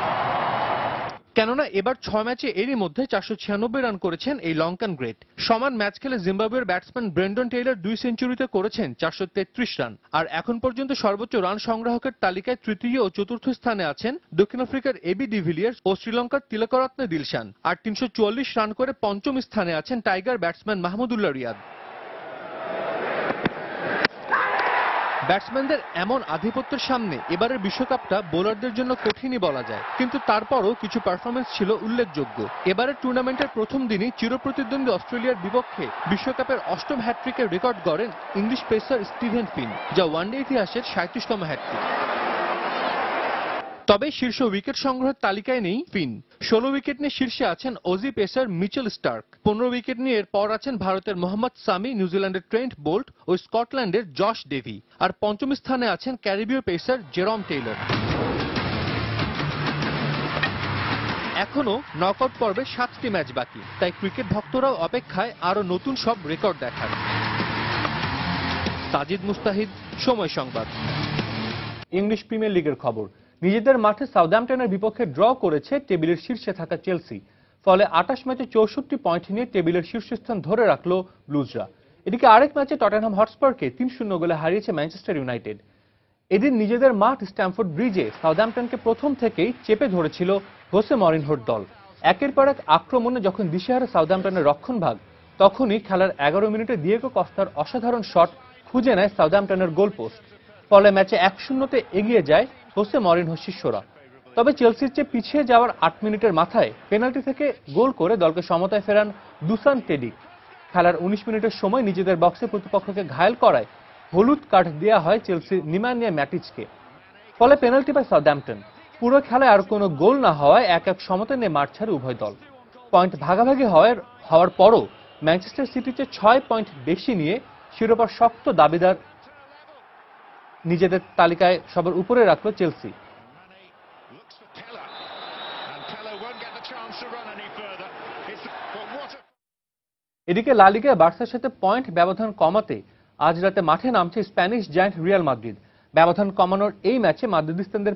কেননা এবার 6 ম্যাচে এরই মধ্যে 496 রান করেছেন এই লঙ্কান গ্রেট। সমান ম্যাচ খেলে জিম্বাবুয়ের ব্যাটসম্যান ব্রেন্ডন টেইলর 2 সেঞ্চুরিতে করেছেন 433 রান। আর এখন পর্যন্ত সর্বোচ্চ রান সংগ্রাহকের তালিকায় তৃতীয় ও চতুর্থ স্থানে আছেন দক্ষিণ আফ্রিকার এবি ডিভিলিয়ার্স ও শ্রীলঙ্কার তিলকরত্নে দিলশান। আর 344 রান করে পঞ্চম স্থানে আছেন টাইগার ব্যাটসম্যান মাহমুদুল্লাহ রিয়াদ। ব্যাটসম্যানদের এমন আধিপত্যের সামনে এবারের বিশ্বকাপটা বোলারদের জন্য কঠিনই বলা যায়, কিন্তু তারপরও কিছু পারফরমেন্স ছিল উল্লেখযোগ্য। এবারের টুর্নামেন্টের প্রথম দিনই চিরপ্রতিদ্বন্দ্বী অস্ট্রেলিয়ার বিপক্ষে বিশ্বকাপের 8ম হ্যাট্রিকের রেকর্ড গড়েন ইংলিশ পেসার স্টিভেন ফিন, যা ওয়ানডে ইতিহাসের 37তম হ্যাট্রিক। তবে শীর্ষ উইকেট সংগ্রহের তালিকায় নেই ফিন। 16 উইকেট নিয়ে শীর্ষে আছেন Aussie pacer Mitchell Starc. 15 wicket নিয়ে এরপর আছেন ভারতের মোহাম্মদ সামি, নিউজিল্যান্ডের ট্রেন্ট বোল্ট ও স্কটল্যান্ডের জশ ডেভি। আর পঞ্চম স্থানে আছেন ক্যারিবীয় পেসার জেরম টেইলর। এখনো নকআউট পর্বে 7টি ম্যাচ বাকি, তাই ক্রিকেট ভক্তরাও অপেক্ষায় আরো নতুন সব রেকর্ড দেখার। সাজিদ মুস্তাহিদ, সময় সংবাদ। ইংলিশ প্রিমিয়ার লিগের খবর। নিজেদের মাঠে সাউদাম্পটনের বিপক্ষে ড্র করেছে টেবিলের শীর্ষে থাকা চেলসি। ফলে 28 ম্যাচে 64 পয়েন্ট নিয়ে টেবিলের শীর্ষস্থান ধরে রাখল ব্লুজরা। এদিকে আরেক ম্যাচে টটেনহাম হটস্পারকে 3-0 গোলে হারিয়েছে ম্যানচেস্টার ইউনাইটেড। এদিন নিজেদের মাঠ স্ট্যামফোর্ড ব্রিজে সাউদাম্পটনকে প্রথম থেকেই চেপে ধরেছিল হোসে মরিনহোর দল। একের পর এক আক্রমণে যখন দিশেহারা সাউদাম্পটনের রক্ষণভাগ, তখনই খেলার 11 মিনিটে দিয়েগো কস্তার অসাধারণ শট খুঁজে নেয় সাউদাম্পটনের গোলপোস্ট। ফলে ম্যাচে 1-0 এগিয়ে যায় হোসে মরিনহোর শিষ্যরা। তবে চেলসির চেয়ে পিছিয়ে যাওয়ার 8 মিনিটের মাথায় পেনাল্টি থেকে গোল করে দলকে সমতায় ফেরান দুসান টেডিক। খেলার 19 মিনিটের সময় নিজেদের বক্সে প্রতিপক্ষকে ঘায়েল করায় হলুদ কার্ড দেওয়া হয় চেলসির নিমানিয়া ম্যাটিচকে। ফলে পেনাল্টি পায় সাউদাম্পটন। পুরো খেলায় আর কোনো গোল না হওয়ায় 1-1 সমতায় নিয়ে মাঠ ছাড়ে উভয় দল। পয়েন্ট ভাগাভাগি হওয়ার পরও ম্যানচেস্টার সিটির চেয়ে 6 পয়েন্ট বেশি নিয়ে শিরোপার শক্ত দাবিদার নিজেদের তালিকায় সবার উপরে রাখল চেলসি। এদিকে লা লিগায় বার্সার সাথে পয়েন্ট ব্যবধান কমাতে আজ রাতে মাঠে নামছে স্প্যানিশ জায়ান্ট রিয়াল মাদ্রিদ। ব্যবধান কমানোর এই ম্যাচে মাদ্রিদিস্তানদের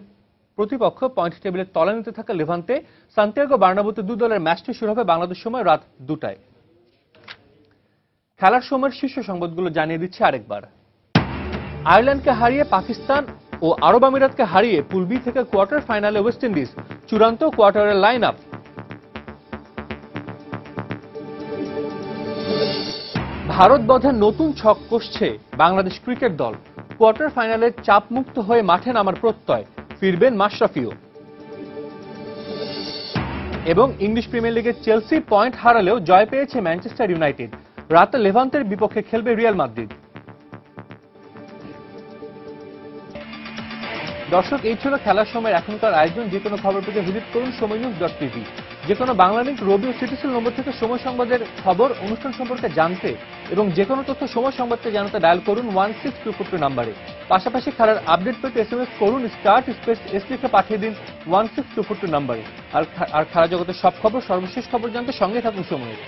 প্রতিপক্ষ পয়েন্ট টেবিলের তলানিতে থাকা লেভান্তে। সান্তিয়াগো বার্নাব্যুতে দু দলের ম্যাচটি শুরু হবে বাংলাদেশ সময় রাত 2টায়। খেলার সময়ের শীর্ষ সংবাদগুলো জানিয়ে দিচ্ছে আরেকবার। আয়ারল্যান্ডকে হারিয়ে পাকিস্তান ও আরব আমিরাতকে হারিয়ে পুল বি থেকে কোয়ার্টার ফাইনালে ওয়েস্ট ইন্ডিজ। চূড়ান্ত কোয়ার্টারের লাইন আপ। ভারত বধের নতুন ছক কষছে বাংলাদেশ ক্রিকেট দল। কোয়ার্টার ফাইনালে চাপমুক্ত হয়ে মাঠে নামার প্রত্যয়, ফিরবেন মাশরাফিও। এবং ইংলিশ প্রিমিয়ার লিগে চেলসি পয়েন্ট হারালেও জয় পেয়েছে ম্যানচেস্টার ইউনাইটেড। রাতে লেভান্তের বিপক্ষে খেলবে রিয়াল মাদ্রিদ। দর্শক, এই ছিল খেলার সময় এখনকার আয়োজন। যে কোনো খবর পেতে ভিজিট করুন সময়নিউজ.tv। যে কোনো বাংলা লিংক, রবি ও সিটিসেল নম্বর থেকে সময় সংবাদের খবর, অনুষ্ঠান সম্পর্কে জানতে এবং যে কোনো তথ্য সময় সংবাদকে জানাতে ডায়াল করুন 16242 নম্বরে। পাশাপাশি খেলার আপডেট পেতে SMS করুন *S লিখে পাঠিয়ে দিন 16242 নম্বরে। আর খেলা জগতের সব খবর, সর্বশেষ খবর জানতে সঙ্গে থাকুন সময়ের।